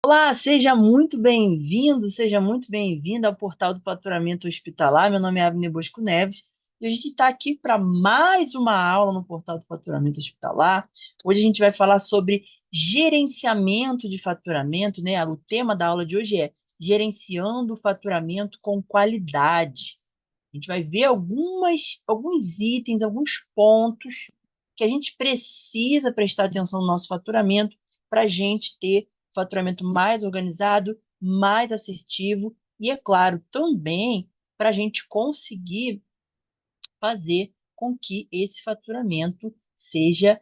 Olá, seja muito bem-vindo, seja muito bem-vinda ao Portal do Faturamento Hospitalar. Meu nome é Abner Bosco Neves e a gente está aqui para mais uma aula no Portal do Faturamento Hospitalar. Hoje a gente vai falar sobre gerenciamento de faturamento, né? O tema da aula de hoje é gerenciando o faturamento com qualidade. A gente vai ver alguns itens, alguns pontos que a gente precisa prestar atenção no nosso faturamento para a gente ter faturamento mais organizado, mais assertivo e, é claro, também para a gente conseguir fazer com que esse faturamento seja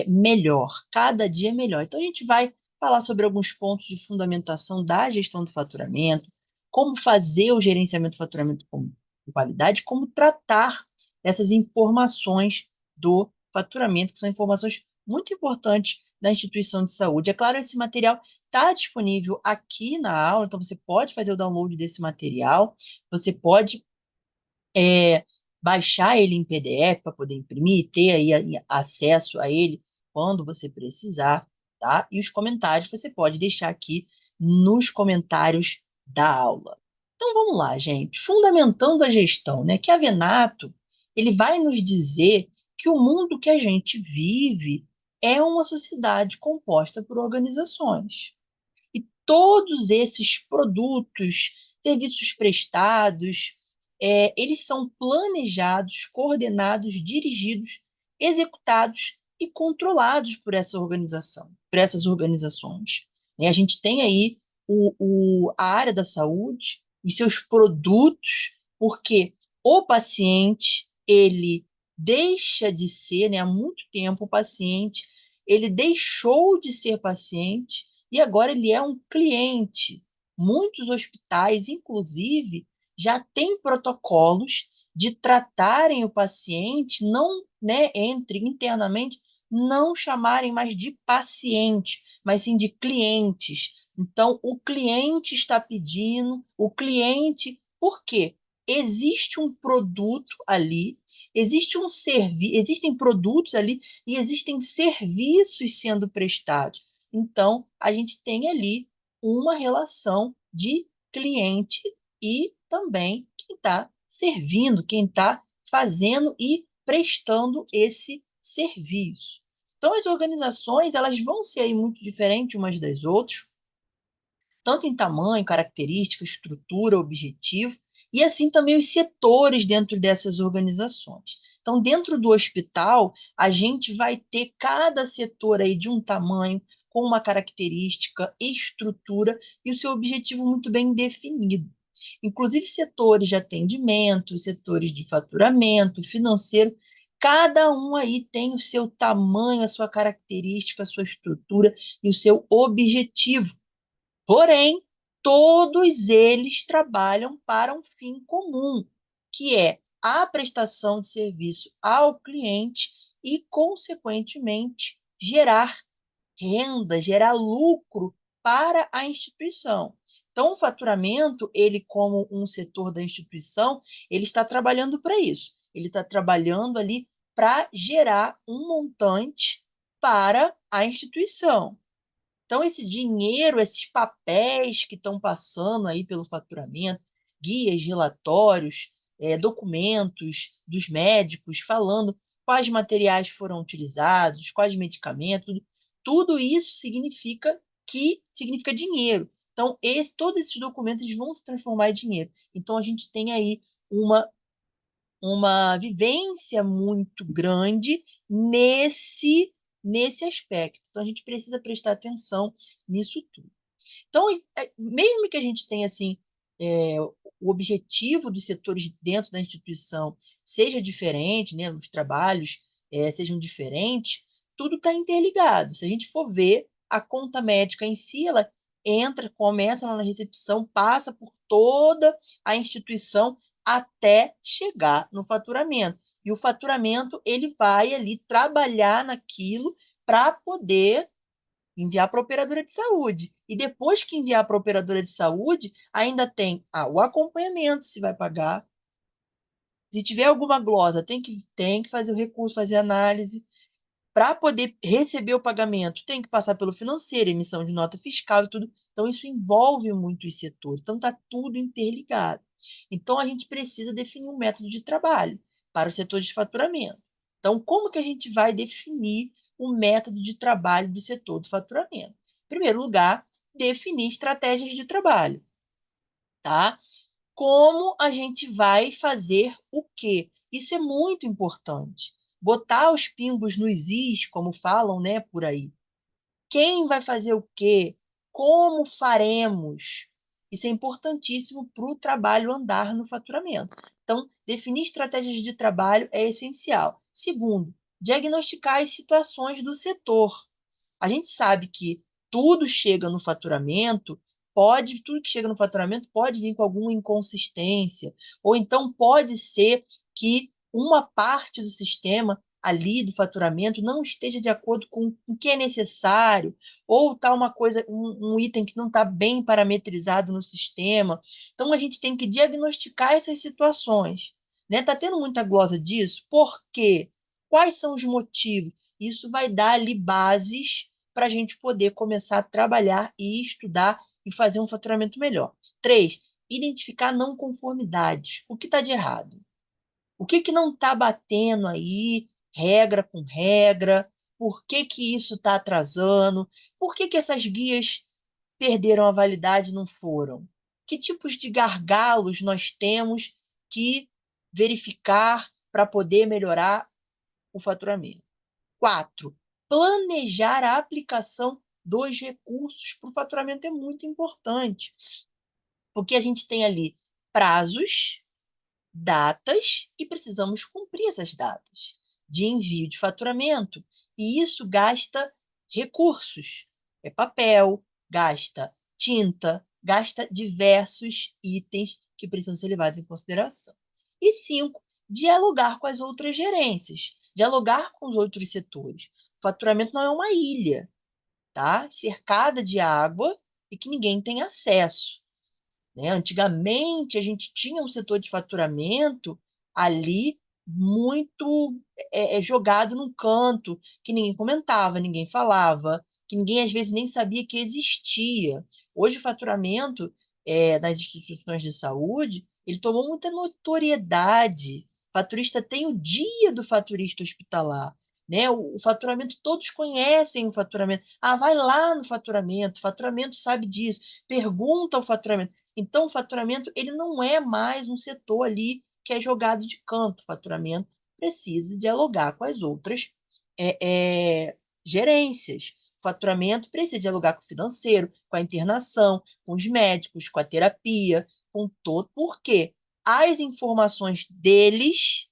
melhor, cada dia melhor. Então, a gente vai falar sobre alguns pontos de fundamentação da gestão do faturamento, como fazer o gerenciamento do faturamento com qualidade, como tratar essas informações do faturamento, que são informações muito importantes da instituição de saúde. É claro, esse material está disponível aqui na aula, então você pode fazer o download desse material, você pode é, baixar ele em PDF para poder imprimir, ter aí acesso a ele quando você precisar, tá? E os comentários você pode deixar aqui nos comentários da aula. Então vamos lá, gente. Fundamentando a gestão, né? Que a Venato, ele vai nos dizer que o mundo que a gente vive é uma sociedade composta por organizações. E todos esses produtos, serviços prestados, eles são planejados, coordenados, dirigidos, executados e controlados por essa organização, por essas organizações. E a gente tem aí a área da saúde, os seus produtos, porque o paciente, ele deixa de ser, né, há muito tempo o paciente, ele deixou de ser paciente e agora ele é um cliente. Muitos hospitais, inclusive, já têm protocolos de tratarem o paciente, não, né, entre internamente, não chamarem mais de paciente, mas sim de clientes. Então, o cliente está pedindo, o cliente, por quê? Existe um produto ali, existem produtos ali e existem serviços sendo prestados. Então, a gente tem ali uma relação de cliente e também quem está servindo, quem está fazendo e prestando esse serviço. Então, as organizações elas vão ser aí muito diferentes umas das outras, tanto em tamanho, característica, estrutura, objetivo, e assim também os setores dentro dessas organizações. Então, dentro do hospital, a gente vai ter cada setor aí de um tamanho, com uma característica, estrutura e o seu objetivo muito bem definido. Inclusive setores de atendimento, setores de faturamento, financeiro, cada um aí tem o seu tamanho, a sua característica, a sua estrutura e o seu objetivo. Porém, todos eles trabalham para um fim comum, que é a prestação de serviço ao cliente e, consequentemente, gerar renda, gerar lucro para a instituição. Então, o faturamento, ele como um setor da instituição, ele está trabalhando para isso. Ele está trabalhando ali para gerar um montante para a instituição. Então, esse dinheiro, esses papéis que estão passando aí pelo faturamento, guias, relatórios, documentos dos médicos falando quais materiais foram utilizados, quais medicamentos, tudo isso significa dinheiro. Então, todos esses documentos vão se transformar em dinheiro. Então, a gente tem aí uma uma vivência muito grande nesse aspecto. Então, a gente precisa prestar atenção nisso tudo. Então, mesmo que a gente tenha assim, o objetivo dos setores dentro da instituição seja diferente, né, os trabalhos sejam diferentes, tudo está interligado. Se a gente for ver, a conta médica em si, ela começa lá na recepção, passa por toda a instituição até chegar no faturamento. E o faturamento, ele vai ali trabalhar naquilo para poder enviar para a operadora de saúde. E depois que enviar para a operadora de saúde, ainda tem o acompanhamento, se vai pagar. Se tiver alguma glosa, tem que fazer o recurso, fazer análise. Para poder receber o pagamento, tem que passar pelo financeiro, emissão de nota fiscal e tudo. Então, isso envolve muitos setores. Então, está tudo interligado. Então, a gente precisa definir um método de trabalho para o setor de faturamento. Então, como que a gente vai definir o método de trabalho do setor do faturamento? Em primeiro lugar, definir estratégias de trabalho, tá? Como a gente vai fazer o quê? Isso é muito importante. Botar os pimbos nos is, como falam, né, por aí. Quem vai fazer o quê? Como faremos? Isso é importantíssimo para o trabalho andar no faturamento. Então, definir estratégias de trabalho é essencial. Segundo, diagnosticar as situações do setor. A gente sabe que tudo chega no faturamento, tudo que chega no faturamento pode vir com alguma inconsistência, ou então pode ser que uma parte do sistema ali do faturamento não esteja de acordo com o que é necessário, ou está uma coisa, um item que não está bem parametrizado no sistema. Então a gente tem que diagnosticar essas situações. Né? Tá tendo muita glosa disso? Por quê? Quais são os motivos? Isso vai dar ali bases para a gente poder começar a trabalhar e estudar e fazer um faturamento melhor. 3, identificar não conformidades. O que está de errado? O que, que não está batendo aí, regra com regra? Por que, que isso está atrasando? Por que, que essas guias perderam a validade e não foram? Que tipos de gargalos nós temos que verificar para poder melhorar o faturamento? 4, planejar a aplicação dos recursos para o faturamento é muito importante, porque a gente tem ali prazos, datas e precisamos cumprir essas datas de envio de faturamento. E isso gasta recursos. É papel, gasta tinta, gasta diversos itens que precisam ser levados em consideração. E 5, dialogar com as outras gerências, dialogar com os outros setores. O faturamento não é uma ilha, tá? Cercada de água e que ninguém tem acesso. Né? Antigamente, a gente tinha um setor de faturamento ali muito jogado num canto, que ninguém comentava, ninguém falava, que ninguém às vezes nem sabia que existia. Hoje, o faturamento nas instituições de saúde, ele tomou muita notoriedade. O faturista tem o dia do faturista hospitalar. Né? O faturamento, todos conhecem o faturamento. Ah, vai lá no faturamento, o faturamento sabe disso. Pergunta ao faturamento. Então, o faturamento ele não é mais um setor ali que é jogado de canto. O faturamento precisa dialogar com as outras gerências. O faturamento precisa dialogar com o financeiro, com a internação, com os médicos, com a terapia, com todo. Por quê? As informações deles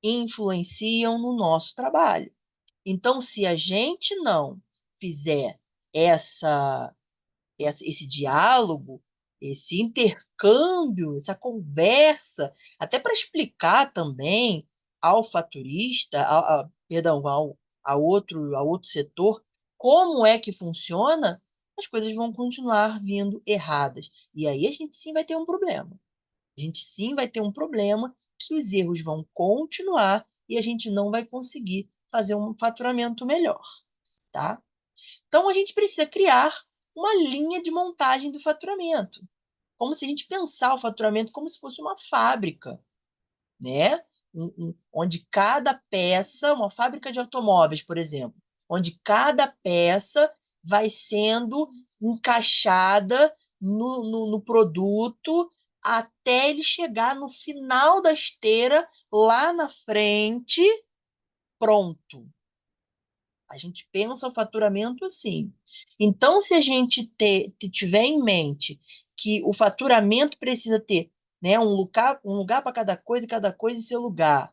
influenciam no nosso trabalho. Então, se a gente não fizer esse diálogo, esse intercâmbio, essa conversa, até para explicar também ao faturista, perdão, ao outro setor, como é que funciona, as coisas vão continuar vindo erradas. E aí a gente sim vai ter um problema. A gente sim vai ter um problema que os erros vão continuar e a gente não vai conseguir fazer um faturamento melhor, tá? Então, a gente precisa criar uma linha de montagem do faturamento, como se a gente pensar o faturamento como se fosse uma fábrica, né? Onde cada peça, uma fábrica de automóveis, por exemplo, onde cada peça vai sendo encaixada no produto até ele chegar no final da esteira, lá na frente, pronto. A gente pensa o faturamento assim. Então, se a gente tiver em mente que o faturamento precisa ter, né, um lugar para cada coisa em seu lugar,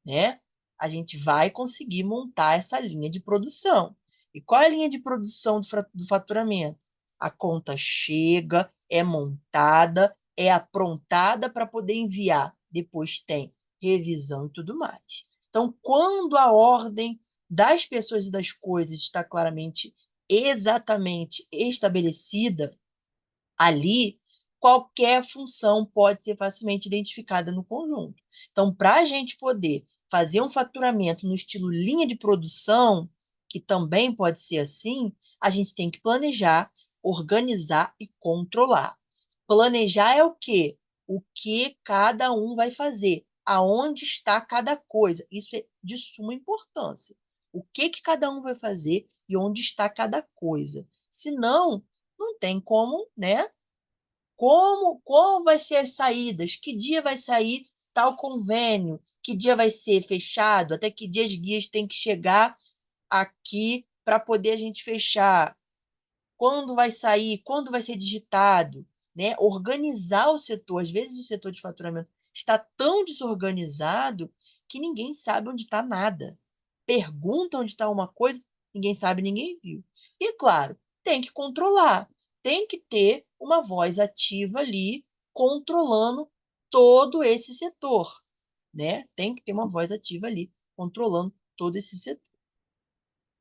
né? A gente vai conseguir montar essa linha de produção. E qual é a linha de produção do faturamento? A conta chega, é montada, é aprontada para poder enviar. Depois tem revisão e tudo mais. Então, quando a ordem das pessoas e das coisas está claramente, exatamente estabelecida ali, qualquer função pode ser facilmente identificada no conjunto. Então, para a gente poder fazer um faturamento no estilo linha de produção, que também pode ser assim, a gente tem que planejar, organizar e controlar. Planejar é o quê? O que cada um vai fazer, aonde está cada coisa. Isso é de suma importância. O que cada um vai fazer e onde está cada coisa. Senão, não tem como, né? Como vai ser as saídas? Que dia vai sair tal convênio? Que dia vai ser fechado? Até que dia as guias têm que chegar aqui para poder a gente fechar? Quando vai sair? Quando vai ser digitado? Né? Organizar o setor. Às vezes o setor de faturamento está tão desorganizado que ninguém sabe onde está nada. Pergunta onde está uma coisa, ninguém sabe, ninguém viu. E, é claro, tem que controlar. Tem que ter uma voz ativa ali controlando todo esse setor, né? Tem que ter uma voz ativa ali controlando todo esse setor.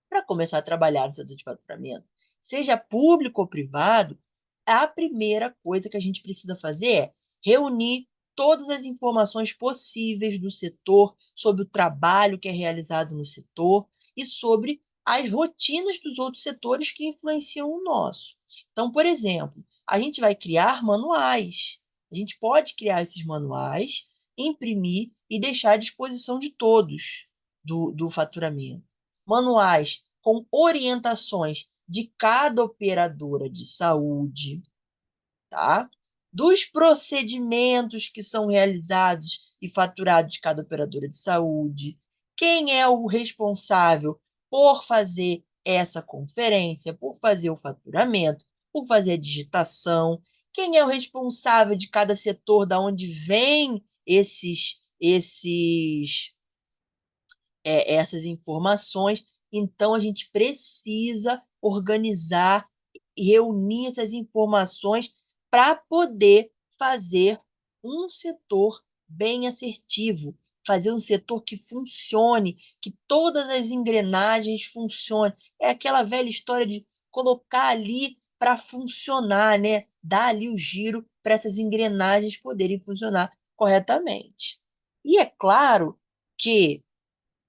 Para começar a trabalhar no setor de faturamento, seja público ou privado, a primeira coisa que a gente precisa fazer é reunir todas as informações possíveis do setor, sobre o trabalho que é realizado no setor e sobre as rotinas dos outros setores que influenciam o nosso. Então, por exemplo, a gente vai criar manuais. A gente pode criar esses manuais, imprimir e deixar à disposição de todos do faturamento. Manuais com orientações de cada operadora de saúde, tá? Dos procedimentos que são realizados e faturados de cada operadora de saúde, quem é o responsável por fazer essa conferência, por fazer o faturamento, por fazer a digitação, quem é o responsável de cada setor, da onde vêm essas informações. Então, a gente precisa organizar e reunir essas informações para poder fazer um setor bem assertivo, fazer um setor que funcione, que todas as engrenagens funcionem. É aquela velha história de colocar ali para funcionar, né? Dar ali o giro para essas engrenagens poderem funcionar corretamente. E é claro que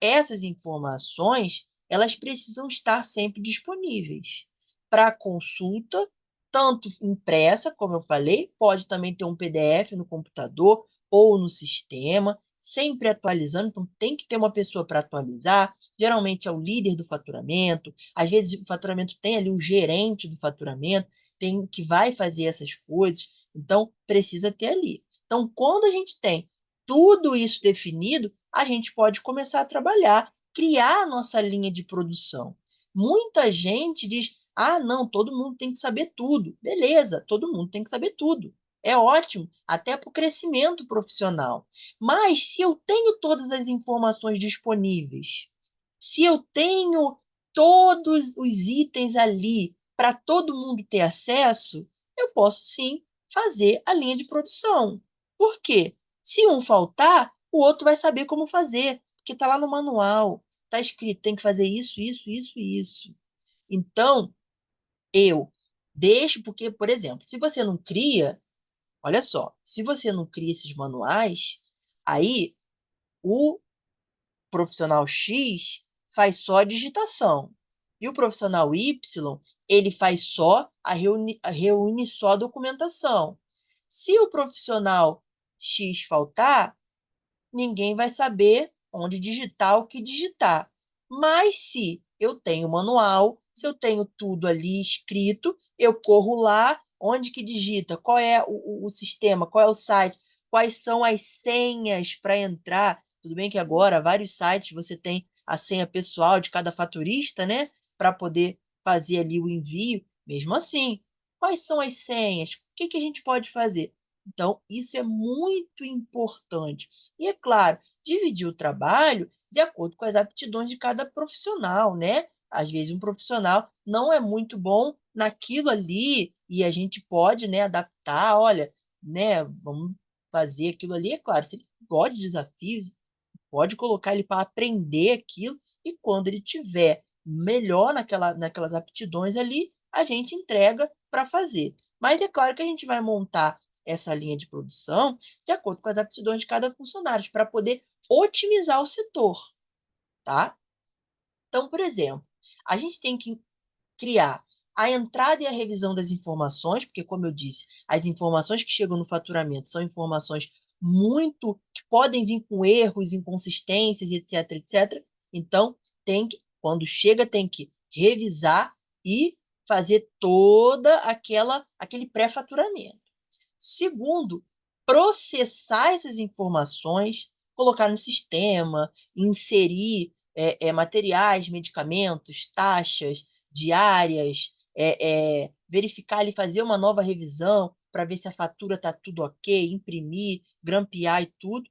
essas informações, elas precisam estar sempre disponíveis para consulta, tanto impressa, como eu falei, pode também ter um PDF no computador ou no sistema, sempre atualizando, então tem que ter uma pessoa para atualizar, geralmente é o líder do faturamento, às vezes o faturamento tem ali o gerente do faturamento, tem que vai fazer essas coisas, então precisa ter ali. Então, quando a gente tem tudo isso definido, a gente pode começar a trabalhar, criar a nossa linha de produção. Muita gente diz: ah, não, todo mundo tem que saber tudo. Beleza, todo mundo tem que saber tudo. É ótimo, até para o crescimento profissional. Mas se eu tenho todas as informações disponíveis, se eu tenho todos os itens ali para todo mundo ter acesso, eu posso sim fazer a linha de produção. Por quê? Se um faltar, o outro vai saber como fazer, porque está lá no manual, está escrito, tem que fazer isso, isso, isso e isso. Então, eu deixo, porque, por exemplo, se você não cria, olha só, se você não cria esses manuais, aí o profissional X faz só a digitação. E o profissional Y, ele faz só reúne só a documentação. Se o profissional X faltar, ninguém vai saber onde digitar o que digitar. Mas se eu tenho manual, se eu tenho tudo ali escrito, eu corro lá, onde que digita, qual é o sistema, qual é o site, quais são as senhas para entrar. Tudo bem que agora vários sites você tem a senha pessoal de cada faturista, né? Para poder fazer ali o envio. Mesmo assim, quais são as senhas? O que que a gente pode fazer? Então, isso é muito importante. E, é claro, dividir o trabalho de acordo com as aptidões de cada profissional, né? Às vezes, um profissional não é muito bom naquilo ali e a gente pode, né, adaptar, olha, né, vamos fazer aquilo ali. É claro, se ele gosta de desafios, pode colocar ele para aprender aquilo e quando ele tiver melhor naquelas aptidões ali, a gente entrega para fazer. Mas é claro que a gente vai montar essa linha de produção de acordo com as aptidões de cada funcionário, para poder otimizar o setor, tá? Então, por exemplo, a gente tem que criar a entrada e a revisão das informações, porque, como eu disse, as informações que chegam no faturamento são informações muito que podem vir com erros, inconsistências, etc, etc. Então, quando chega, tem que revisar e fazer toda aquele pré-faturamento. Segundo, processar essas informações, colocar no sistema, inserir materiais, medicamentos, taxas diárias, verificar ali, fazer uma nova revisão para ver se a fatura está tudo ok, imprimir, grampear e tudo.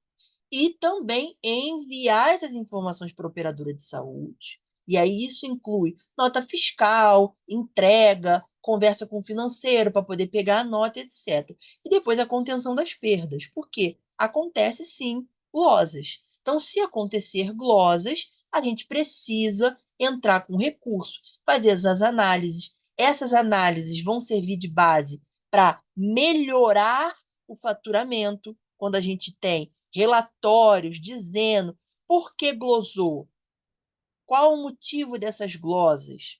E também enviar essas informações para a operadora de saúde. E aí isso inclui nota fiscal, entrega, conversa com o financeiro para poder pegar a nota, etc. E depois a contenção das perdas. Por quê? Acontece sim glosas. Então, se acontecer glosas, a gente precisa entrar com recurso, fazer essas análises. Essas análises vão servir de base para melhorar o faturamento, quando a gente tem relatórios dizendo por que glosou, qual o motivo dessas glosas.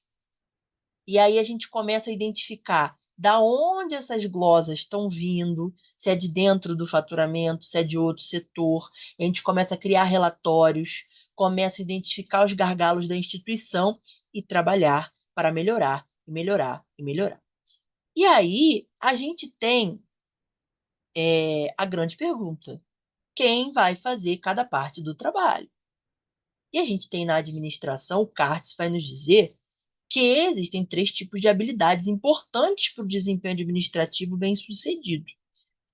E aí a gente começa a identificar da onde essas glosas estão vindo, se é de dentro do faturamento, se é de outro setor. A gente começa a criar relatórios, começa a identificar os gargalos da instituição e trabalhar para melhorar, e melhorar, e melhorar. E aí a gente tem a grande pergunta: quem vai fazer cada parte do trabalho? E a gente tem na administração, o CARTES vai nos dizer que existem 3 tipos de habilidades importantes para o desempenho administrativo bem-sucedido,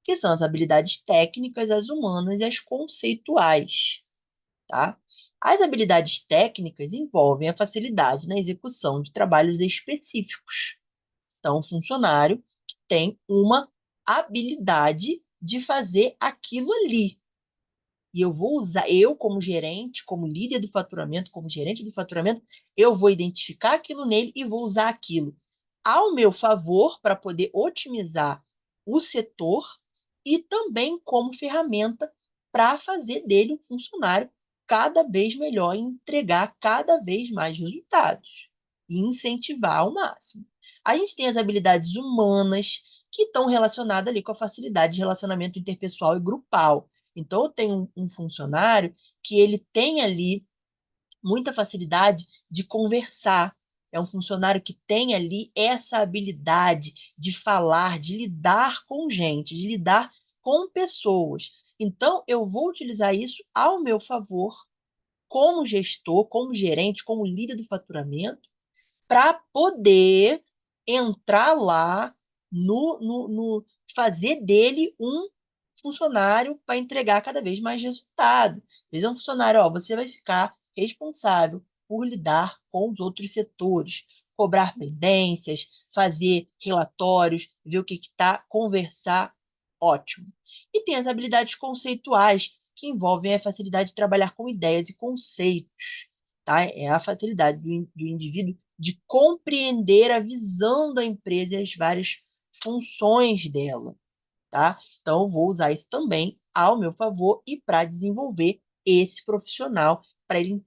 que são as habilidades técnicas, as humanas e as conceituais, tá? As habilidades técnicas envolvem a facilidade na execução de trabalhos específicos. Então, o funcionário que tem uma habilidade de fazer aquilo ali. E eu vou usar, eu como gerente, como líder do faturamento, como gerente do faturamento, eu vou identificar aquilo nele e vou usar aquilo ao meu favor para poder otimizar o setor e também como ferramenta para fazer dele um funcionário cada vez melhor e entregar cada vez mais resultados e incentivar ao máximo. A gente tem as habilidades humanas que estão relacionadas ali com a facilidade de relacionamento interpessoal e grupal. Então, eu tenho um funcionário que ele tem ali muita facilidade de conversar. É um funcionário que tem ali essa habilidade de falar, de lidar com gente, de lidar com pessoas. Então, eu vou utilizar isso ao meu favor, como gestor, como gerente, como líder do faturamento, para poder entrar lá fazer dele um funcionário para entregar cada vez mais resultado. Às vezes é um funcionário, ó, você vai ficar responsável por lidar com os outros setores, cobrar pendências, fazer relatórios, ver o que está, conversar, ótimo. E tem as habilidades conceituais, que envolvem a facilidade de trabalhar com ideias e conceitos, tá? É a facilidade do indivíduo de compreender a visão da empresa e as várias funções dela, tá? Então, eu vou usar isso também ao meu favor e para desenvolver esse profissional, para ele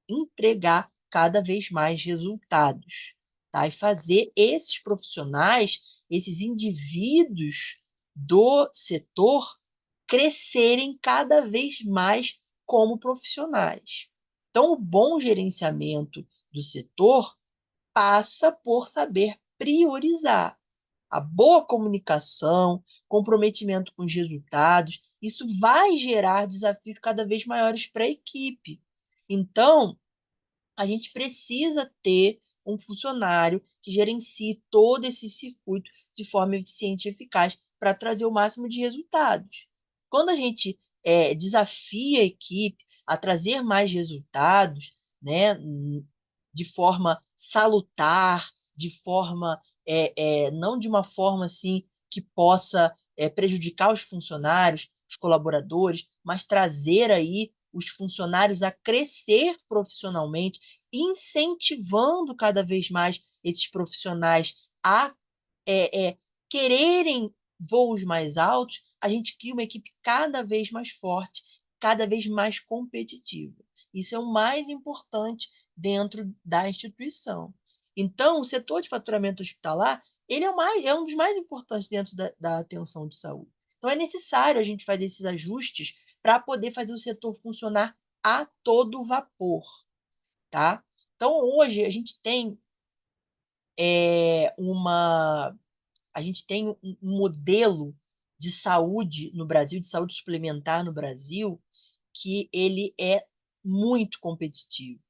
entregar cada vez mais resultados, tá? E fazer esses profissionais, esses indivíduos do setor crescerem cada vez mais como profissionais. Então, o bom gerenciamento do setor passa por saber priorizar. A boa comunicação, comprometimento com os resultados, isso vai gerar desafios cada vez maiores para a equipe. Então, a gente precisa ter um funcionário que gerencie todo esse circuito de forma eficiente e eficaz para trazer o máximo de resultados. Quando a gente desafia a equipe a trazer mais resultados, né, de forma salutar, de forma não de uma forma assim que possa prejudicar os funcionários, os colaboradores, mas trazer aí os funcionários a crescer profissionalmente, incentivando cada vez mais esses profissionais a é, é, quererem voos mais altos, a gente cria uma equipe cada vez mais forte, cada vez mais competitiva. Isso é o mais importante dentro da instituição. Então, o setor de faturamento hospitalar, ele é um dos mais importantes dentro da atenção de saúde. Então, é necessário a gente fazer esses ajustes para poder fazer o setor funcionar a todo vapor, tá? Então, hoje, uma, a gente tem um modelo de saúde no Brasil, de saúde suplementar no Brasil, que ele é muito competitivo.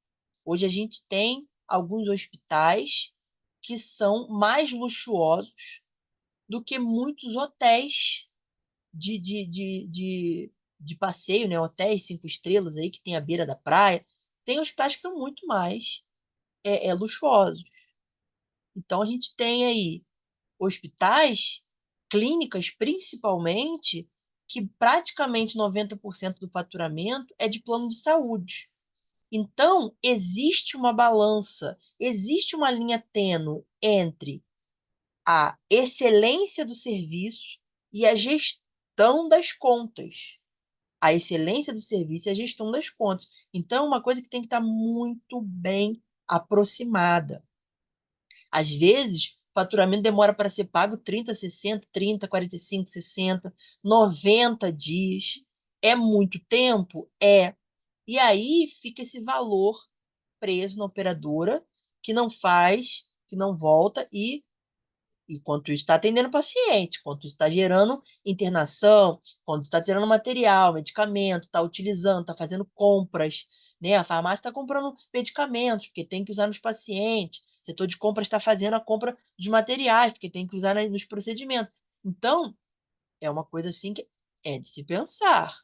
Hoje a gente tem alguns hospitais que são mais luxuosos do que muitos hotéis de passeio, né? Hotéis 5 estrelas aí que tem à beira da praia. Tem hospitais que são muito mais luxuosos. Então a gente tem aí hospitais, clínicas principalmente, que praticamente 90% do faturamento é de plano de saúde. Então, existe uma balança, existe uma linha tênue entre a excelência do serviço e a gestão das contas. A excelência do serviço e a gestão das contas. Então, é uma coisa que tem que estar muito bem aproximada. Às vezes, o faturamento demora para ser pago 30, 60, 30, 45, 60, 90 dias. É muito tempo? É. E aí fica esse valor preso na operadora, que não faz, que não volta, e enquanto isso está atendendo o paciente, enquanto isso está gerando internação, enquanto está gerando material, medicamento, está utilizando, está fazendo compras, né? A farmácia está comprando medicamentos, porque tem que usar nos pacientes. O setor de compras está fazendo a compra dos materiais, porque tem que usar nos procedimentos. Então, é uma coisa assim que é de se pensar.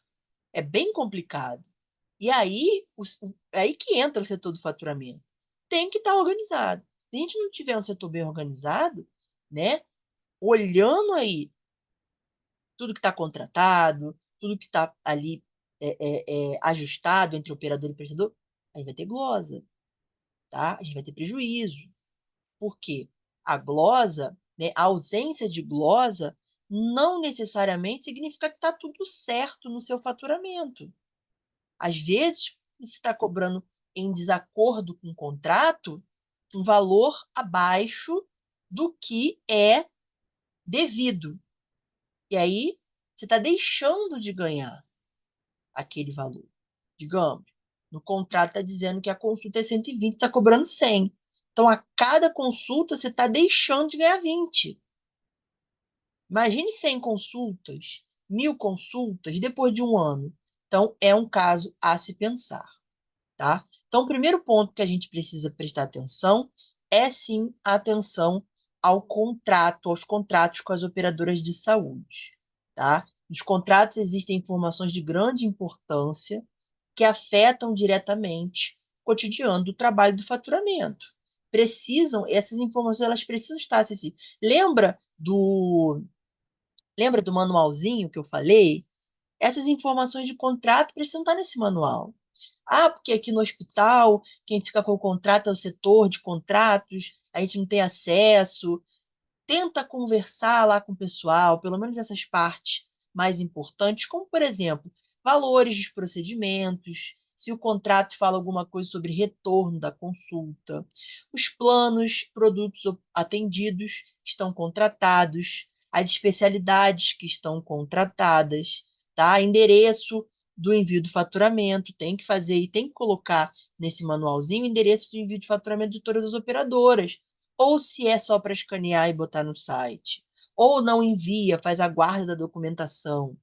É bem complicado. E aí, é aí que entra o setor do faturamento. Tem que estar organizado. Se a gente não tiver um setor bem organizado, né, olhando aí tudo que está contratado, tudo que está ali ajustado entre operador e prestador, a gente vai ter glosa, tá? A gente vai ter prejuízo. Por quê? A glosa, né, a ausência de glosa não necessariamente significa que está tudo certo no seu faturamento. Às vezes, você está cobrando em desacordo com o contrato um valor abaixo do que é devido. E aí, você está deixando de ganhar aquele valor. Digamos, no contrato está dizendo que a consulta é 120, está cobrando 100. Então, a cada consulta, você está deixando de ganhar 20. Imagine 100 consultas, 1.000 consultas depois de um ano. Então, é um caso a se pensar. Tá? Então, o primeiro ponto que a gente precisa prestar atenção é sim a atenção ao contrato, aos contratos com as operadoras de saúde. Tá? Nos contratos existem informações de grande importância que afetam diretamente o cotidiano do trabalho do faturamento. Essas informações elas precisam estar acessíveis. Lembra do manualzinho que eu falei? Essas informações de contrato precisam estar nesse manual. Ah, porque aqui no hospital, quem fica com o contrato é o setor de contratos, a gente não tem acesso. Tenta conversar lá com o pessoal, pelo menos essas partes mais importantes, como, por exemplo, valores dos procedimentos, se o contrato fala alguma coisa sobre retorno da consulta, os planos, produtos atendidos estão contratados, as especialidades que estão contratadas, tá? Endereço do envio do faturamento, tem que fazer e tem que colocar nesse manualzinho o endereço do envio de faturamento de todas as operadoras, ou se é só para escanear e botar no site, ou não envia, faz a guarda da documentação.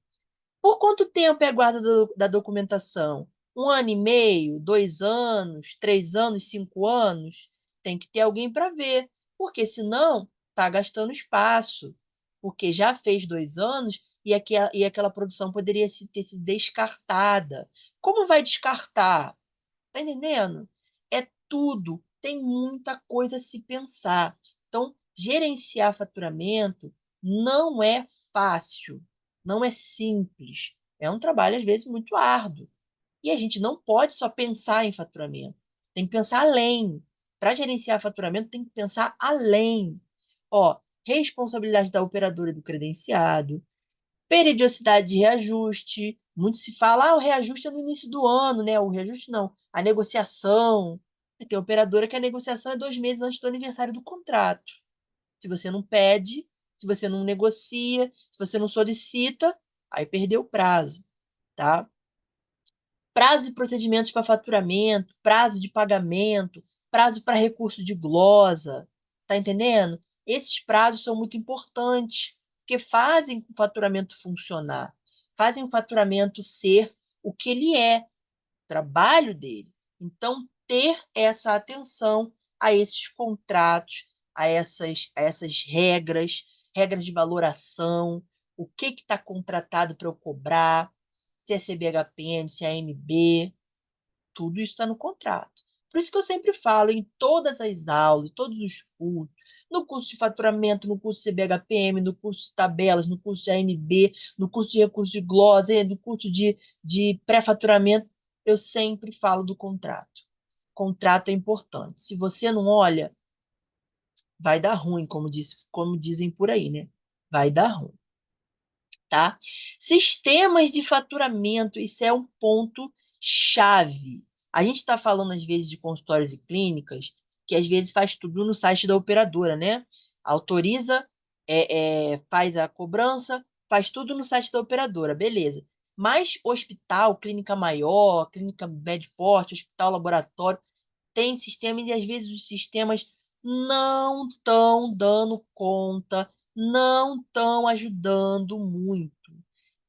Por quanto tempo é a guarda da documentação? 1 ano e meio, 2 anos, 3 anos, 5 anos? Tem que ter alguém para ver, porque senão está gastando espaço, porque já fez 2 anos e aquela produção poderia ter sido descartada. Como vai descartar? Tá entendendo? É tudo. Tem muita coisa a se pensar. Então, gerenciar faturamento não é fácil, não é simples. É um trabalho, às vezes, muito árduo. E a gente não pode só pensar em faturamento. Tem que pensar além. Para gerenciar faturamento, tem que pensar além. Ó, responsabilidade da operadora e do credenciado, periodicidade de reajuste. Muito se fala, o reajuste é no início do ano, né? O reajuste não, a negociação. Tem operadora que a negociação é 2 meses antes do aniversário do contrato. Se você não pede, se você não negocia, se você não solicita, aí perdeu o prazo, tá? Prazo e procedimentos para faturamento, prazo de pagamento, prazo para recurso de glosa, tá entendendo? Esses prazos são muito importantes, porque fazem o faturamento funcionar, fazem o faturamento ser o que ele é, o trabalho dele. Então, ter essa atenção a esses contratos, a essas regras, regras de valoração, o que está contratado para eu cobrar, se é CBHPM, se é AMB, tudo isso está no contrato. Por isso que eu sempre falo em todas as aulas, todos os cursos, no curso de faturamento, no curso de CBHPM, no curso de tabelas, no curso de AMB, no curso de recurso de glosa, no curso de pré-faturamento, eu sempre falo do contrato. Contrato é importante. Se você não olha, vai dar ruim, como dizem por aí, né? Vai dar ruim, tá? Sistemas de faturamento, isso é um ponto chave. A gente está falando, às vezes, de consultórios e clínicas, que às vezes faz tudo no site da operadora, né? Autoriza, faz a cobrança, faz tudo no site da operadora, beleza. Mas hospital, clínica maior, clínica médio porte, hospital, laboratório, tem sistema e às vezes os sistemas não estão dando conta, não estão ajudando muito.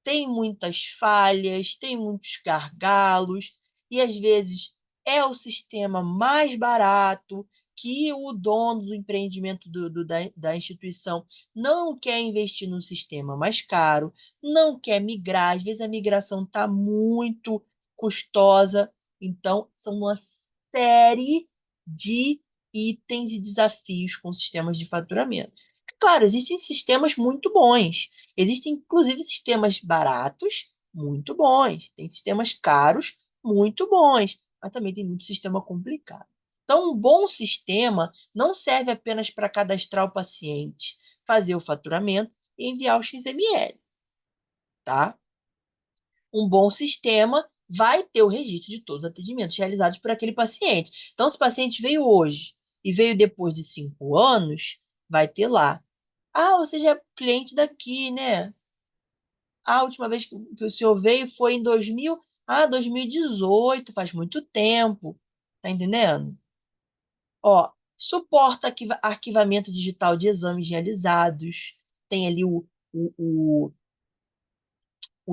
Tem muitas falhas, tem muitos gargalos, e às vezes é o sistema mais barato que o dono do empreendimento da instituição não quer investir num sistema mais caro, não quer migrar, às vezes a migração está muito custosa, então são uma série de itens e desafios com sistemas de faturamento. Claro, existem sistemas muito bons. Existem, inclusive, sistemas baratos, muito bons. Tem sistemas caros, muito bons. Mas também tem muito sistema complicado. Então, um bom sistema não serve apenas para cadastrar o paciente, fazer o faturamento e enviar o XML, tá? Um bom sistema vai ter o registro de todos os atendimentos realizados por aquele paciente. Então, se o paciente veio hoje e veio depois de 5 anos, vai ter lá. Ah, você já é cliente daqui, né? A última vez que o senhor veio foi em 2018, faz muito tempo. Tá entendendo? Ó, suporta arquivamento digital de exames realizados. Tem ali o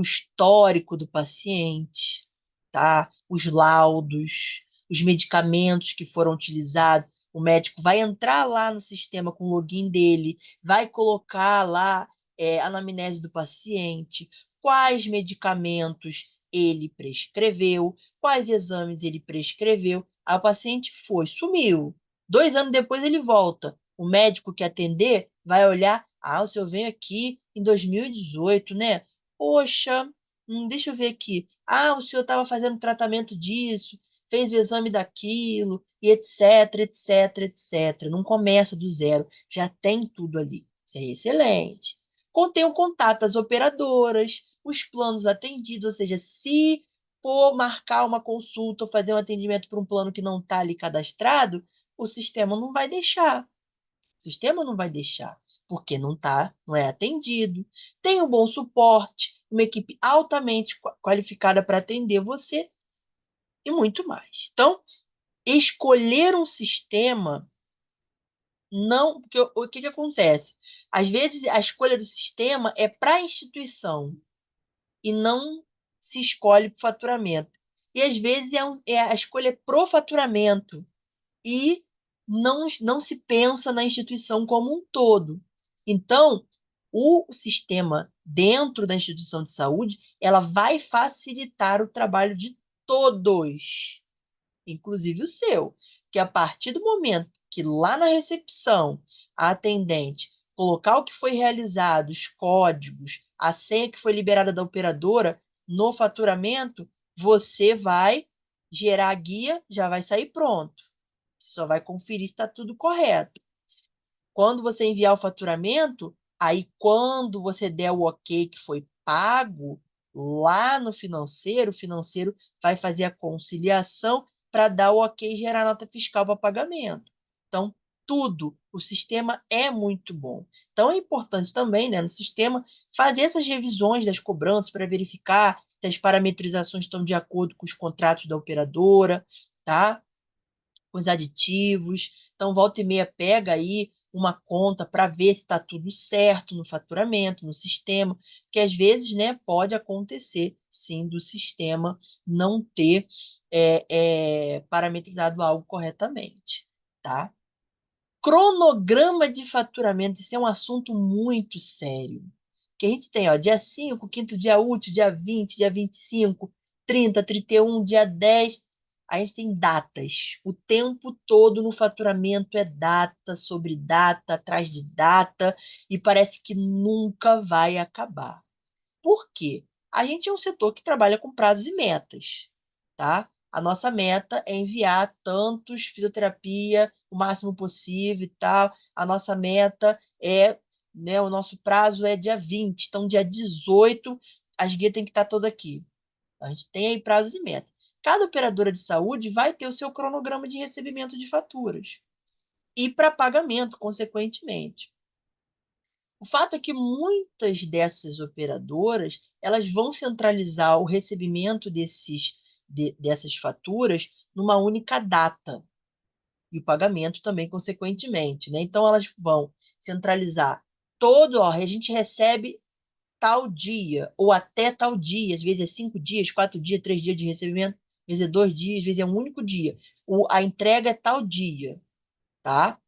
histórico do paciente, tá? Os laudos, os medicamentos que foram utilizados. O médico vai entrar lá no sistema com o login dele, vai colocar lá a anamnese do paciente, quais medicamentos ele prescreveu, quais exames ele prescreveu. Aí o paciente foi, sumiu. 2 anos depois ele volta. O médico que atender vai olhar, o senhor veio aqui em 2018, né? Poxa, deixa eu ver aqui. O senhor estava fazendo tratamento disso, fez o exame daquilo, e etc, etc, etc. Não começa do zero, já tem tudo ali. Isso é excelente. Contém o contato das operadoras, os planos atendidos, ou seja, se for marcar uma consulta ou fazer um atendimento para um plano que não está ali cadastrado, o sistema não vai deixar. O sistema não vai deixar, porque não é atendido. Tem um bom suporte, uma equipe altamente qualificada para atender você e muito mais. Então, escolher um sistema não, porque o que acontece? Às vezes a escolha do sistema é para a instituição e não se escolhe para o faturamento. E às vezes a escolha é pro faturamento e não se pensa na instituição como um todo. Então, o sistema dentro da instituição de saúde, ela vai facilitar o trabalho de todos, inclusive o seu, que a partir do momento que lá na recepção a atendente colocar o que foi realizado, os códigos, a senha que foi liberada da operadora no faturamento, você vai gerar a guia, já vai sair pronto. Você só vai conferir se está tudo correto. Quando você enviar o faturamento, aí quando você der o ok que foi pago, lá no financeiro, o financeiro vai fazer a conciliação para dar o ok e gerar nota fiscal para pagamento. Então, tudo, o sistema é muito bom. Então, é importante também, né, no sistema, fazer essas revisões das cobranças para verificar se as parametrizações estão de acordo com os contratos da operadora, tá? Os aditivos. Então, volta e meia pega aí uma conta para ver se está tudo certo no faturamento, no sistema, porque às vezes, né, pode acontecer, sim, do sistema não ter parametrizado algo corretamente, tá? Cronograma de faturamento, isso é um assunto muito sério. Que a gente tem, ó, dia 5, quinto dia útil, dia 20, dia 25, 30, 31, dia 10. A gente tem datas. O tempo todo no faturamento é data sobre data, atrás de data, e parece que nunca vai acabar. Por quê? A gente é um setor que trabalha com prazos e metas, tá? A nossa meta é enviar tantos fisioterapia o máximo possível e tal. A nossa meta é, né, o nosso prazo é dia 20, então dia 18 as guias têm que estar todas aqui. A gente tem aí prazos e metas. Cada operadora de saúde vai ter o seu cronograma de recebimento de faturas e para pagamento, consequentemente. O fato é que muitas dessas operadoras, elas vão centralizar o recebimento dessas faturas numa única data e o pagamento também, consequentemente, né? Então, elas vão centralizar todo, ó, a gente recebe tal dia, ou até tal dia, às vezes é 5 dias, 4 dias, 3 dias de recebimento, às vezes é 2 dias, às vezes é um único dia. A entrega é tal dia, tá?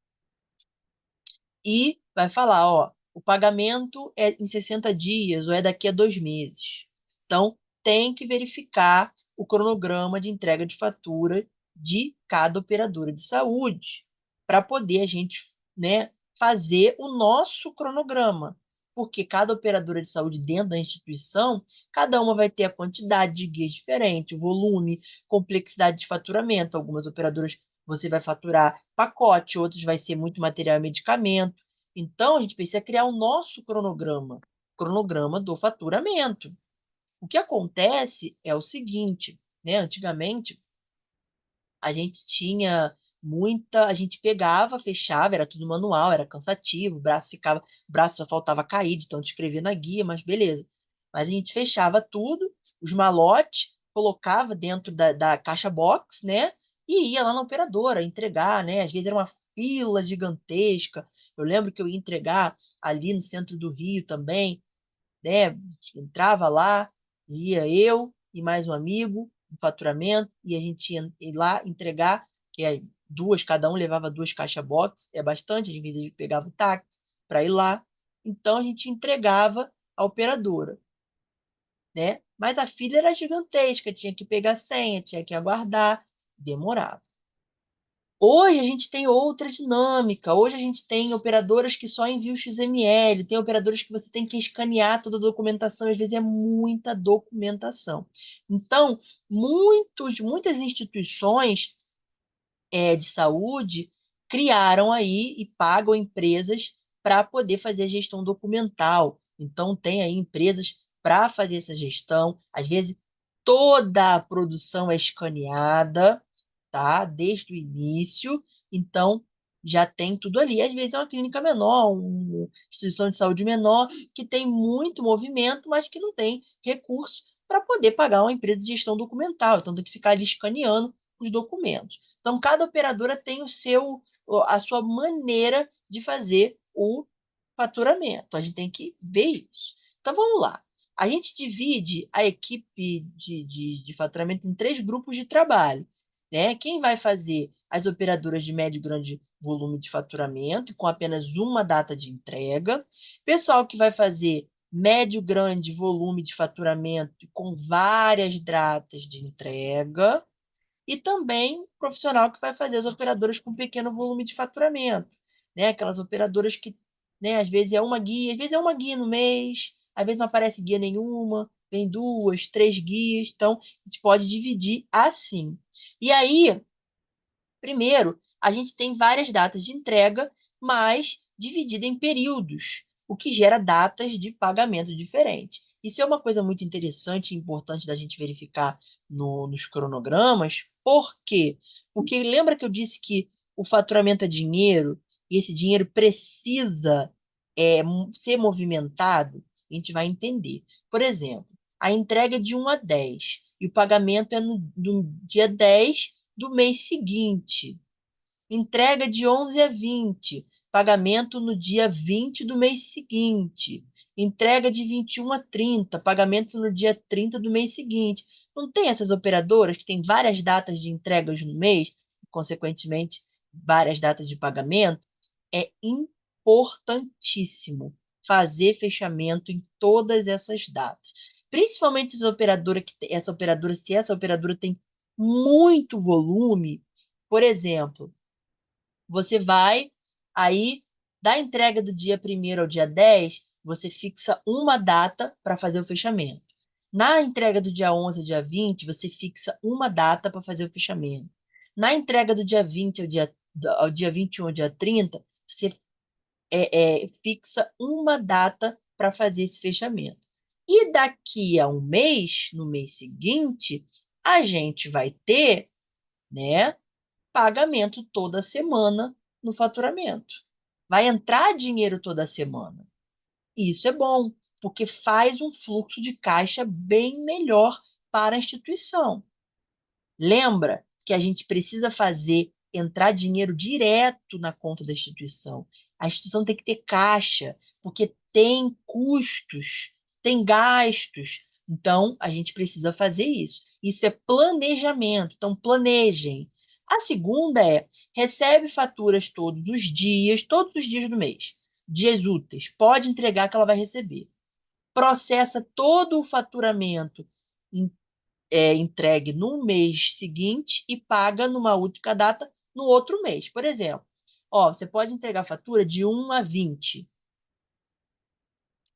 E vai falar, ó, o pagamento é em 60 dias ou é daqui a 2 meses. Então, tem que verificar o cronograma de entrega de fatura de cada operadora de saúde para poder a gente, né, fazer o nosso cronograma. Porque cada operadora de saúde dentro da instituição, cada uma vai ter a quantidade de guias diferente, o volume, complexidade de faturamento. Algumas operadoras você vai faturar pacote, outros vai ser muito material e medicamento. Então, a gente precisa criar o nosso cronograma do faturamento. O que acontece é o seguinte, né? Antigamente, a gente tinha a gente pegava, fechava, era tudo manual, era cansativo, o braço só faltava cair de tanto escrever na guia, mas beleza. Mas a gente fechava tudo, os malotes, colocava dentro da caixa box, né? E ia lá na operadora entregar, né? Às vezes era uma fila gigantesca. Eu lembro que eu ia entregar ali no centro do Rio também, né? Entrava lá, ia eu e mais um amigo, no faturamento, e a gente ia lá entregar, que é duas, cada um levava duas caixas box, é bastante, às vezes a gente pegava o táxi para ir lá. Então a gente entregava a operadora, né? Mas a fila era gigantesca, tinha que pegar senha, tinha que aguardar, demorava. Hoje a gente tem outra dinâmica. Hoje a gente tem operadoras que só enviam XML, tem operadoras que você tem que escanear toda a documentação, às vezes é muita documentação. Então, muitas instituições de saúde criaram aí e pagam empresas para poder fazer a gestão documental. Então, tem aí empresas para fazer essa gestão. Às vezes, toda a produção é escaneada, tá? Desde o início. Então, já tem tudo ali. Às vezes é uma clínica menor, uma instituição de saúde menor, que tem muito movimento, mas que não tem recurso para poder pagar uma empresa de gestão documental. Então, tem que ficar ali escaneando os documentos. Então, cada operadora tem a sua maneira de fazer o faturamento. A gente tem que ver isso. Então, vamos lá. A gente divide a equipe de faturamento em 3 grupos de trabalho, né? Quem vai fazer as operadoras de médio e grande volume de faturamento, com apenas uma data de entrega. Pessoal que vai fazer médio e grande volume de faturamento com várias datas de entrega. E também profissional que vai fazer as operadoras com pequeno volume de faturamento, né? Aquelas operadoras que, né, às vezes é uma guia, às vezes é uma guia no mês, às vezes não aparece guia nenhuma, vem 2, 3 guias, então a gente pode dividir assim. E aí, primeiro, a gente tem várias datas de entrega, mas dividida em períodos, o que gera datas de pagamento diferentes. Isso é uma coisa muito interessante e importante da gente verificar nos cronogramas. Por quê? Porque lembra que eu disse que o faturamento é dinheiro e esse dinheiro precisa ser movimentado? A gente vai entender. Por exemplo, a entrega é de 1 a 10 e o pagamento é no dia 10 do mês seguinte. Entrega de 11 a 20, pagamento no dia 20 do mês seguinte. Entrega de 21 a 30, pagamento no dia 30 do mês seguinte. Não tem essas operadoras que têm várias datas de entregas no mês, consequentemente, várias datas de pagamento? É importantíssimo fazer fechamento em todas essas datas. Principalmente essa operadora, se essa operadora tem muito volume, por exemplo, você vai aí, da entrega do dia 1º ao dia 10, você fixa uma data para fazer o fechamento. Na entrega do dia 11 ao dia 20, você fixa uma data para fazer o fechamento. Na entrega do dia 20 ao dia 21 ao dia 30, você fixa uma data para fazer esse fechamento. E daqui a um mês, no mês seguinte, a gente vai ter, né, pagamento toda semana no faturamento. Vai entrar dinheiro toda semana. Isso é bom, porque faz um fluxo de caixa bem melhor para a instituição. Lembra que a gente precisa fazer entrar dinheiro direto na conta da instituição. A instituição tem que ter caixa, porque tem custos, tem gastos. Então, a gente precisa fazer isso. Isso é planejamento. Então, planejem. A segunda é: recebe faturas todos os dias do mês. Dias úteis. Pode entregar que ela vai receber. Processa todo o faturamento entregue no mês seguinte e paga numa única data no outro mês. Por exemplo, você pode entregar fatura de 1 a 20.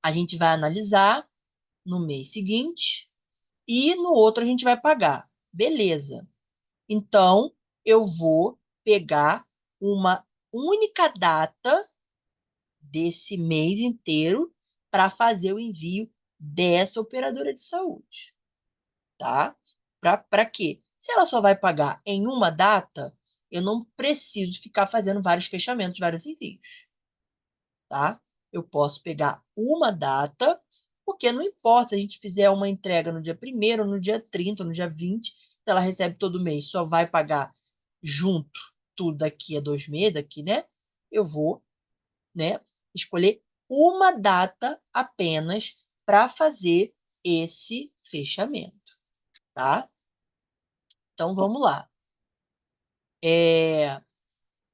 A gente vai analisar no mês seguinte e no outro a gente vai pagar. Beleza. Então, eu vou pegar uma única data desse mês inteiro para fazer o envio dessa operadora de saúde. Tá? Para quê? Se ela só vai pagar em uma data, eu não preciso ficar fazendo vários fechamentos, vários envios, tá? Eu posso pegar uma data, porque não importa se a gente fizer uma entrega no dia 1º, no dia 30, no dia 20, se ela recebe todo mês, só vai pagar junto tudo daqui a 2 meses, aqui, né? Eu vou, né, escolher uma data apenas para fazer esse fechamento, tá? Então, vamos lá.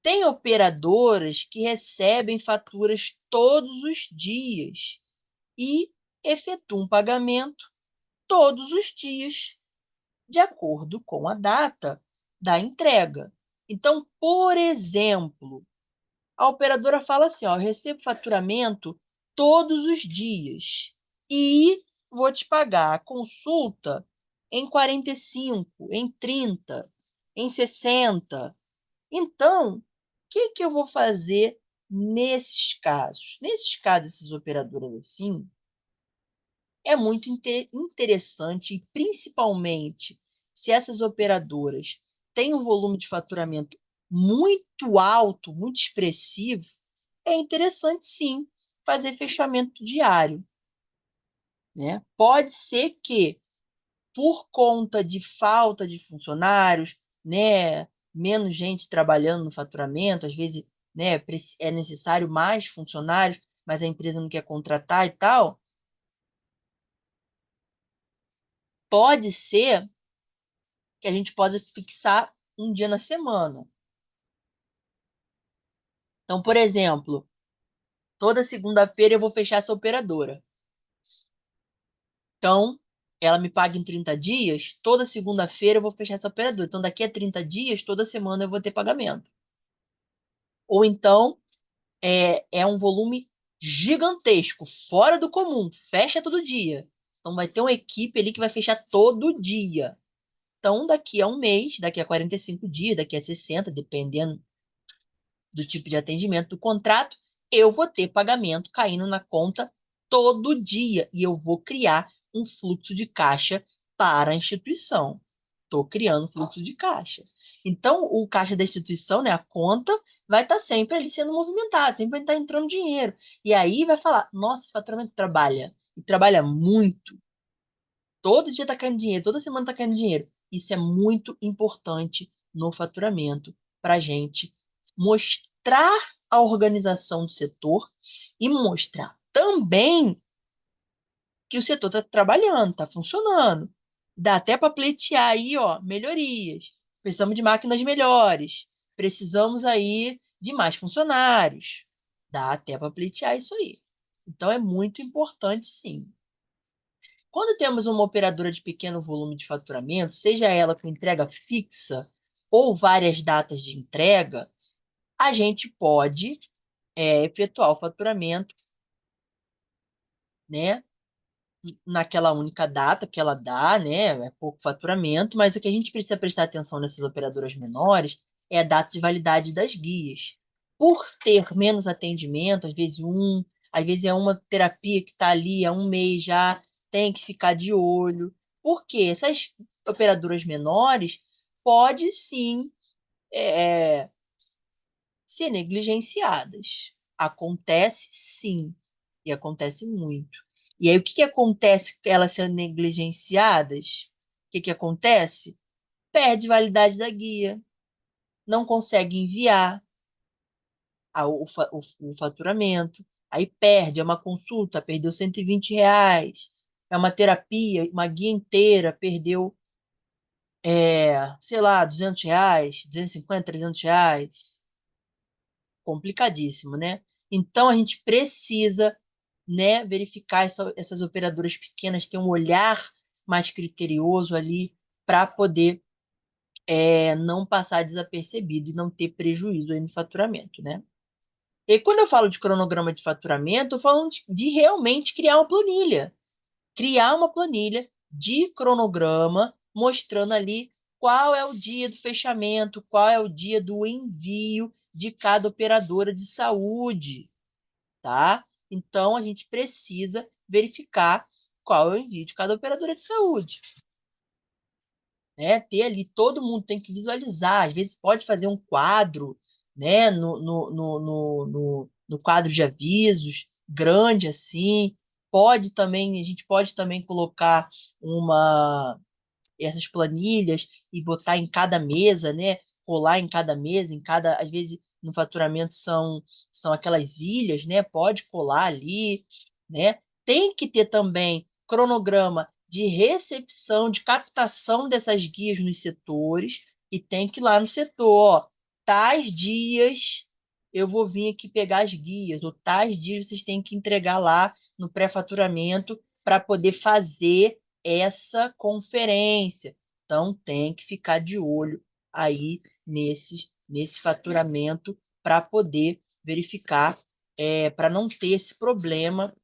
Tem operadoras que recebem faturas todos os dias e efetuam pagamento todos os dias, de acordo com a data da entrega. Então, por exemplo, a operadora fala assim: ó, eu recebo faturamento todos os dias e vou te pagar a consulta em 45, em 30, em 60. Então, o que eu vou fazer nesses casos? Nesses casos, essas operadoras assim, é muito interessante, e principalmente se essas operadoras têm um volume de faturamento muito alto, muito expressivo, é interessante sim fazer fechamento diário, né? Pode ser que, por conta de falta de funcionários, né, menos gente trabalhando no faturamento, às vezes, né, é necessário mais funcionários, mas a empresa não quer contratar e tal, pode ser que a gente possa fixar um dia na semana. Então, por exemplo, toda segunda-feira eu vou fechar essa operadora. Então, ela me paga em 30 dias, toda segunda-feira eu vou fechar essa operadora. Então, daqui a 30 dias, toda semana eu vou ter pagamento. Ou então, é um volume gigantesco, fora do comum, fecha todo dia. Então, vai ter uma equipe ali que vai fechar todo dia. Então, daqui a um mês, daqui a 45 dias, daqui a 60, dependendo do tipo de atendimento do contrato, eu vou ter pagamento caindo na conta todo dia e eu vou criar um fluxo de caixa para a instituição. Estou criando fluxo de caixa. Então, o caixa da instituição, né, a conta, vai estar sempre ali sendo movimentado, sempre vai estar entrando dinheiro. E aí vai falar, nossa, esse faturamento trabalha. E trabalha muito. Todo dia está caindo dinheiro, toda semana está caindo dinheiro. Isso é muito importante no faturamento para a gente mostrar a organização do setor e mostrar também que o setor está trabalhando, está funcionando. Dá até para pleitear aí, ó, melhorias. Precisamos de máquinas melhores. Precisamos aí de mais funcionários. Dá até para pleitear isso aí. Então é muito importante, sim. Quando temos uma operadora de pequeno volume de faturamento, seja ela com entrega fixa ou várias datas de entrega, a gente pode efetuar o faturamento, né, naquela única data que ela dá, né? É pouco faturamento, mas o que a gente precisa prestar atenção nessas operadoras menores é a data de validade das guias. Por ter menos atendimento, às vezes é uma terapia que está ali há um mês já, tem que ficar de olho, porque essas operadoras menores pode sim é, ser negligenciadas. Acontece sim, e acontece muito. E aí, o que que acontece com elas sendo negligenciadas? O que que acontece? Perde validade da guia, não consegue enviar o faturamento, aí perde, é uma consulta, perdeu R$ 120, é uma terapia, uma guia inteira, perdeu, sei lá, R$ 200, 250, R$ 300. Complicadíssimo, né? Então a gente precisa, né, verificar essas operadoras pequenas, ter um olhar mais criterioso ali para poder não passar desapercebido e não ter prejuízo aí no faturamento, né? E quando eu falo de cronograma de faturamento, eu falo de realmente criar uma planilha. Criar uma planilha de cronograma, mostrando ali qual é o dia do fechamento, qual é o dia do envio de cada operadora de saúde, tá? Então, a gente precisa verificar qual é o envio de cada operadora de saúde, né? Ter ali, todo mundo tem que visualizar, às vezes pode fazer um quadro, né, no quadro de avisos, grande assim, a gente pode também colocar uma essas planilhas e botar em cada mesa, né? Colar em cada mesa, às vezes no faturamento são aquelas ilhas, né? Pode colar ali, né? Tem que ter também cronograma de recepção, de captação dessas guias nos setores, e tem que ir lá no setor, ó, tais dias eu vou vir aqui pegar as guias, ou tais dias vocês têm que entregar lá no pré-faturamento para poder fazer essa conferência. Então, tem que ficar de olho aí nesse faturamento para poder verificar, para não ter esse problema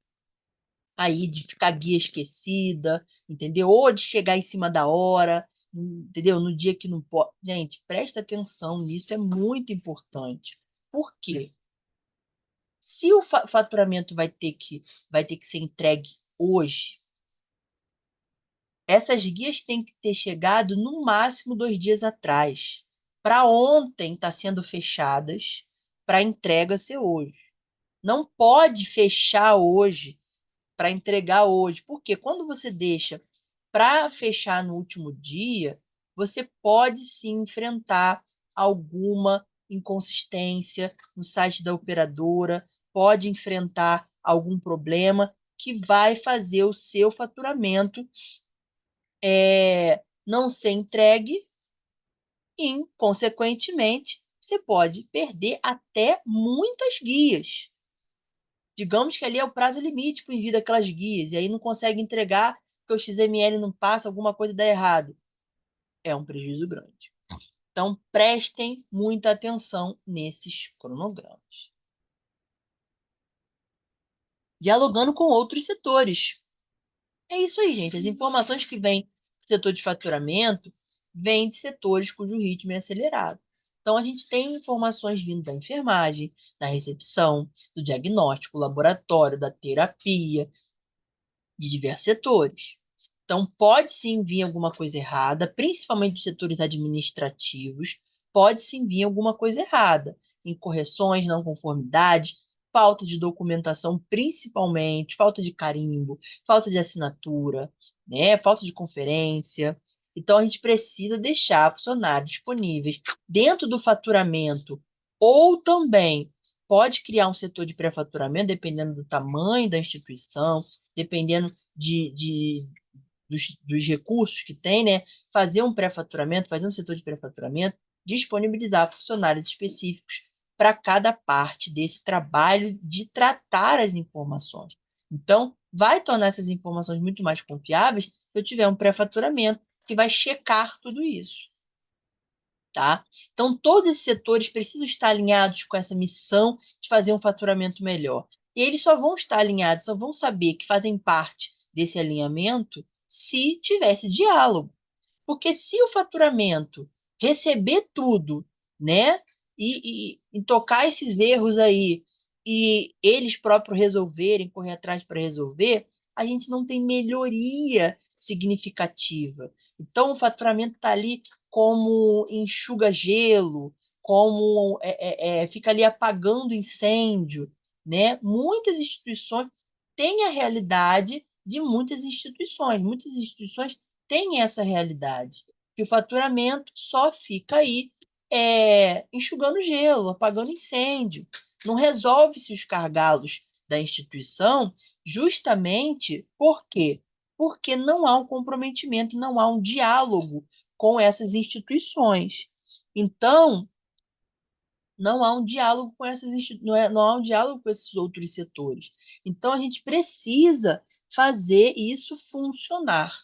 aí de ficar guia esquecida, entendeu? Ou de chegar em cima da hora, entendeu? No dia que não pode. Gente, presta atenção nisso, é muito importante. Por quê? Se o faturamento vai ter que ser entregue hoje, essas guias têm que ter chegado no máximo 2 dias atrás. Para ontem estar sendo fechadas, para entrega ser hoje. Não pode fechar hoje para entregar hoje, porque quando você deixa para fechar no último dia, você pode sim enfrentar alguma inconsistência no site da operadora, pode enfrentar algum problema que vai fazer o seu faturamento não ser entregue e, consequentemente, você pode perder até muitas guias. Digamos que ali é o prazo limite para o envio daquelas guias, e aí não consegue entregar porque o XML não passa, alguma coisa dá errado. É um prejuízo grande. Então, prestem muita atenção nesses cronogramas. Dialogando com outros setores. É isso aí, gente. As informações que vêm do setor de faturamento vêm de setores cujo ritmo é acelerado. Então, a gente tem informações vindo da enfermagem, da recepção, do diagnóstico, laboratório, da terapia, de diversos setores. Então, pode sim vir alguma coisa errada, principalmente dos setores administrativos, pode sim vir alguma coisa errada, incorreções, não conformidades, falta de documentação, principalmente, falta de carimbo, falta de assinatura, né, falta de conferência. Então, a gente precisa deixar funcionários disponíveis dentro do faturamento, ou também pode criar um setor de pré-faturamento, dependendo do tamanho da instituição, dependendo dos recursos que tem, né? Fazer um pré-faturamento, fazer um setor de pré-faturamento, disponibilizar funcionários específicos para cada parte desse trabalho de tratar as informações. Então, vai tornar essas informações muito mais confiáveis se eu tiver um pré-faturamento que vai checar tudo isso. Tá? Então, todos esses setores precisam estar alinhados com essa missão de fazer um faturamento melhor. E eles só vão estar alinhados, só vão saber que fazem parte desse alinhamento se tivesse diálogo. Porque se o faturamento receber tudo, né, e tocar esses erros aí, e eles próprios resolverem, correr atrás para resolver, a gente não tem melhoria significativa. Então, o faturamento está ali como enxuga-gelo, como fica ali apagando incêndio, né? Muitas instituições têm a realidade de muitas instituições têm essa realidade, que o faturamento só fica aí enxugando gelo, apagando incêndio. Não resolve-se os gargalos da instituição justamente por quê? Porque não há um comprometimento, não há um diálogo com essas instituições. Então, não há um diálogo com não há um diálogo com esses outros setores. Então, a gente precisa fazer isso funcionar.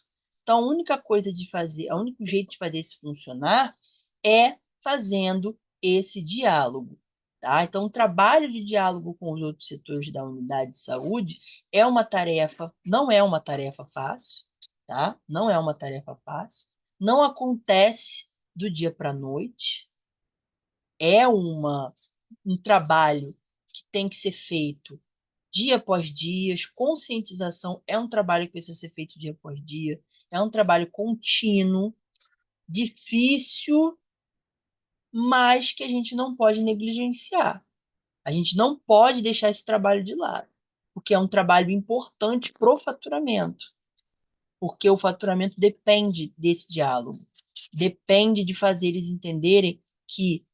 Então, a única coisa de fazer, o único jeito de fazer isso funcionar é fazendo esse diálogo. Tá? Então, o trabalho de diálogo com os outros setores da unidade de saúde é uma tarefa, não é uma tarefa fácil, tá? Não é uma tarefa fácil. Não acontece do dia para a noite, é um trabalho que tem que ser feito dia após dia. Conscientização é um trabalho que precisa ser feito dia após dia. É um trabalho contínuo, difícil, mas que a gente não pode negligenciar. A gente não pode deixar esse trabalho de lado, porque é um trabalho importante para o faturamento, porque o faturamento depende desse diálogo, depende de fazer eles entenderem que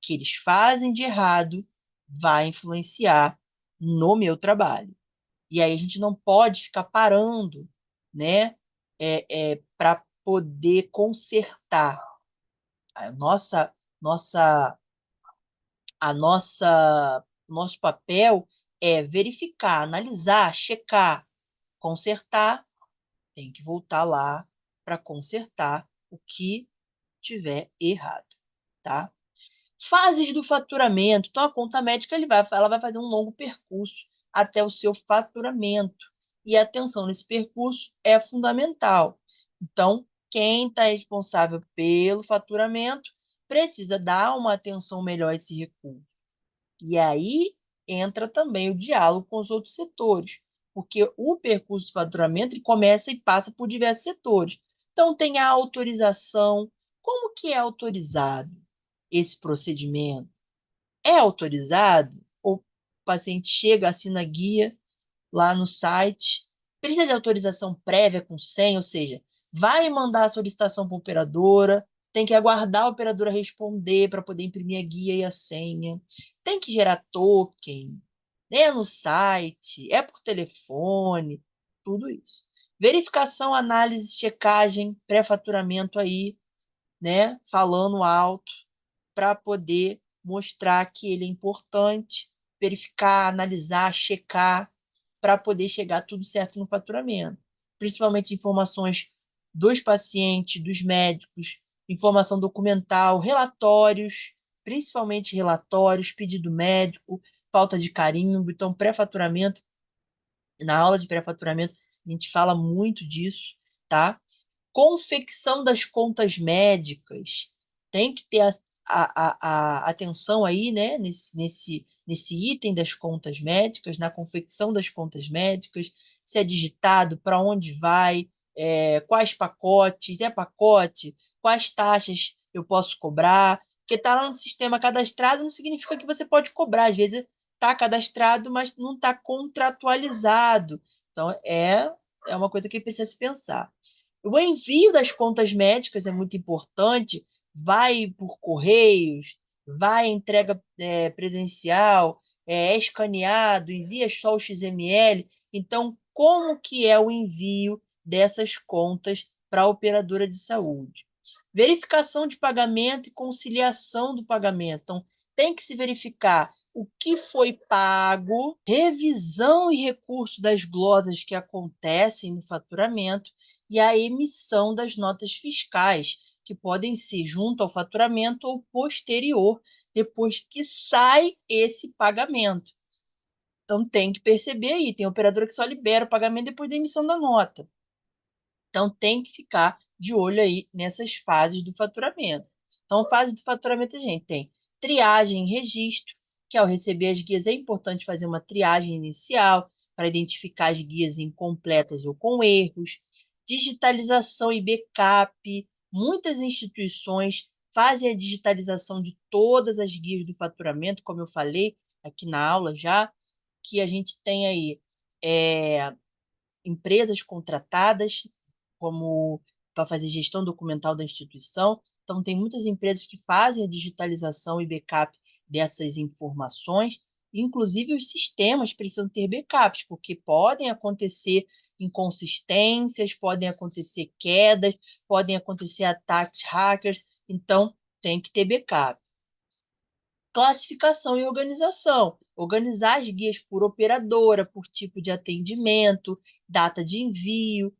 eles fazem de errado vai influenciar no meu trabalho. E aí a gente não pode ficar parando, né, para poder consertar. A nossa, nosso papel é verificar, analisar, checar, consertar, tem que voltar lá para consertar o que tiver errado, tá? Fases do faturamento. Então, a conta médica ela vai fazer um longo percurso até o seu faturamento. E a atenção nesse percurso é fundamental. Então, quem está responsável pelo faturamento precisa dar uma atenção melhor a esse recurso. E aí entra também o diálogo com os outros setores, porque o percurso de faturamento ele começa e passa por diversos setores. Então, tem a autorização. Como que é autorizado esse procedimento? É autorizado? O paciente chega, assina a guia lá no site, precisa de autorização prévia com senha, ou seja, vai mandar a solicitação para a operadora, tem que aguardar a operadora responder para poder imprimir a guia e a senha, tem que gerar token, é no site, é por telefone, tudo isso. Verificação, análise, checagem, pré-faturamento aí, né, falando alto, para poder mostrar que ele é importante, verificar, analisar, checar, para poder chegar tudo certo no faturamento. Principalmente informações dos pacientes, dos médicos, informação documental, relatórios, principalmente relatórios, pedido médico, falta de carimbo. Então, pré-faturamento, na aula de pré-faturamento, a gente fala muito disso, tá? Confecção das contas médicas. Tem que ter a atenção aí, né, nesse item das contas médicas, na confecção das contas médicas, se é digitado, para onde vai, quais pacotes, é pacote, quais taxas eu posso cobrar, porque está lá no sistema cadastrado não significa que você pode cobrar, às vezes está cadastrado, mas não está contratualizado. Então, é uma coisa que precisa se pensar. O envio das contas médicas é muito importante, vai por correios, vai entrega presencial, é escaneado, envia só o XML. Então, como que é o envio dessas contas para a operadora de saúde? Verificação de pagamento e conciliação do pagamento. Então, tem que se verificar o que foi pago, revisão e recurso das glosas que acontecem no faturamento e a emissão das notas fiscais, que podem ser junto ao faturamento ou posterior, depois que sai esse pagamento. Então, tem que perceber aí, tem operadora que só libera o pagamento depois da emissão da nota. Então, tem que ficar de olho aí nessas fases do faturamento. Então, fase do faturamento, a gente tem triagem e registro, que ao receber as guias é importante fazer uma triagem inicial para identificar as guias incompletas ou com erros. Digitalização e backup. Muitas instituições fazem a digitalização de todas as guias do faturamento, como eu falei aqui na aula já, que a gente tem aí empresas contratadas como para fazer gestão documental da instituição. Então, tem muitas empresas que fazem a digitalização e backup dessas informações. Inclusive, os sistemas precisam ter backups, porque podem acontecer inconsistências, podem acontecer quedas, podem acontecer ataques hackers. Então, tem que ter backup. Classificação e organização. Organizar as guias por operadora, por tipo de atendimento, data de envio,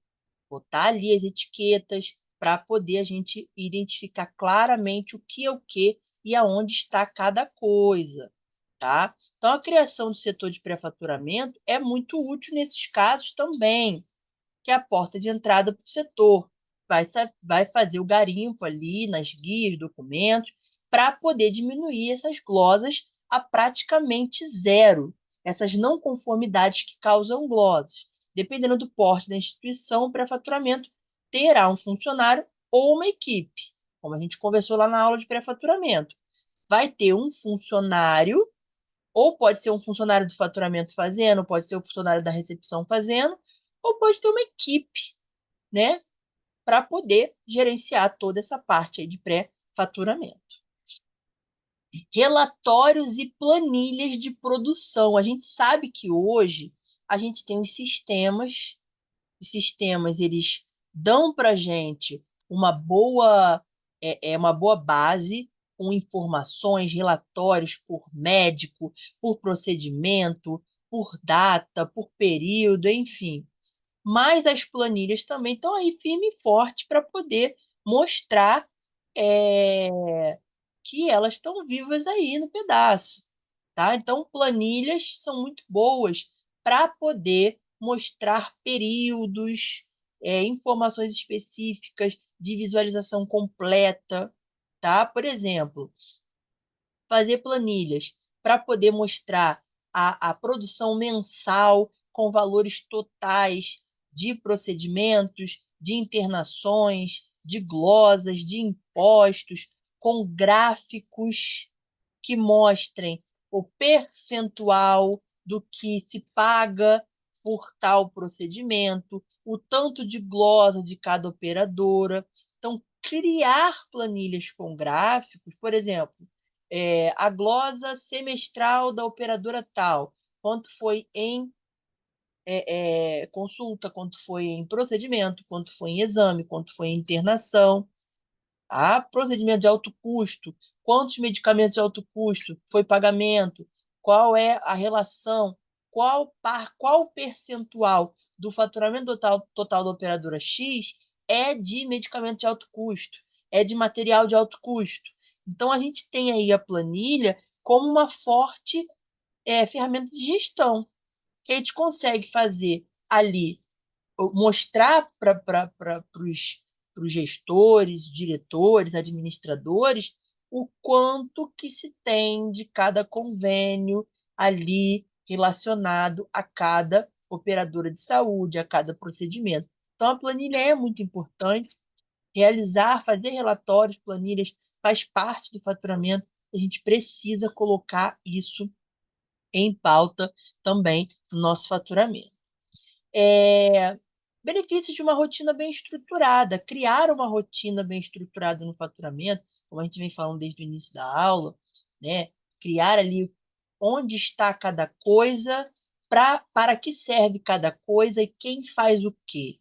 botar ali as etiquetas para poder a gente identificar claramente o que é o que e aonde está cada coisa, tá? Então, a criação do setor de pré-faturamento é muito útil nesses casos também, que é a porta de entrada para o setor. Vai fazer o garimpo ali nas guias, documentos, para poder diminuir essas glosas a praticamente zero, essas não conformidades que causam glosas. Dependendo do porte da instituição, o pré-faturamento terá um funcionário ou uma equipe, como a gente conversou lá na aula de pré-faturamento. Vai ter um funcionário, ou pode ser um funcionário do faturamento fazendo, pode ser um funcionário da recepção fazendo, ou pode ter uma equipe, né, para poder gerenciar toda essa parte aí de pré-faturamento. Relatórios e planilhas de produção. A gente sabe que hoje a gente tem os sistemas eles dão para a gente uma boa base com informações, relatórios por médico, por procedimento, por data, por período, enfim. Mas as planilhas também estão aí firme e forte para poder mostrar que elas estão vivas aí no pedaço, tá? Então, planilhas são muito boas para poder mostrar períodos, informações específicas de visualização completa, tá? Por exemplo, fazer planilhas para poder mostrar a produção mensal com valores totais de procedimentos, de internações, de glosas, de impostos, com gráficos que mostrem o percentual do que se paga por tal procedimento, o tanto de glosa de cada operadora. Então, criar planilhas com gráficos, por exemplo, a glosa semestral da operadora tal, quanto foi em consulta, quanto foi em procedimento, quanto foi em exame, quanto foi em internação. Tá? Procedimento de alto custo, quantos medicamentos de alto custo foi pagamento, qual é a relação, qual percentual do faturamento total da operadora X é de medicamento de alto custo, é de material de alto custo. Então, a gente tem aí a planilha como uma forte ferramenta de gestão, que a gente consegue fazer ali, mostrar para os gestores, diretores, administradores, o quanto que se tem de cada convênio ali relacionado a cada operadora de saúde, a cada procedimento. Então, a planilha é muito importante. Realizar, fazer relatórios, planilhas, faz parte do faturamento. A gente precisa colocar isso em pauta também no nosso faturamento. Benefícios de uma rotina bem estruturada. Criar uma rotina bem estruturada no faturamento, como a gente vem falando desde o início da aula, né? Criar ali onde está cada coisa, para que serve cada coisa e quem faz o quê.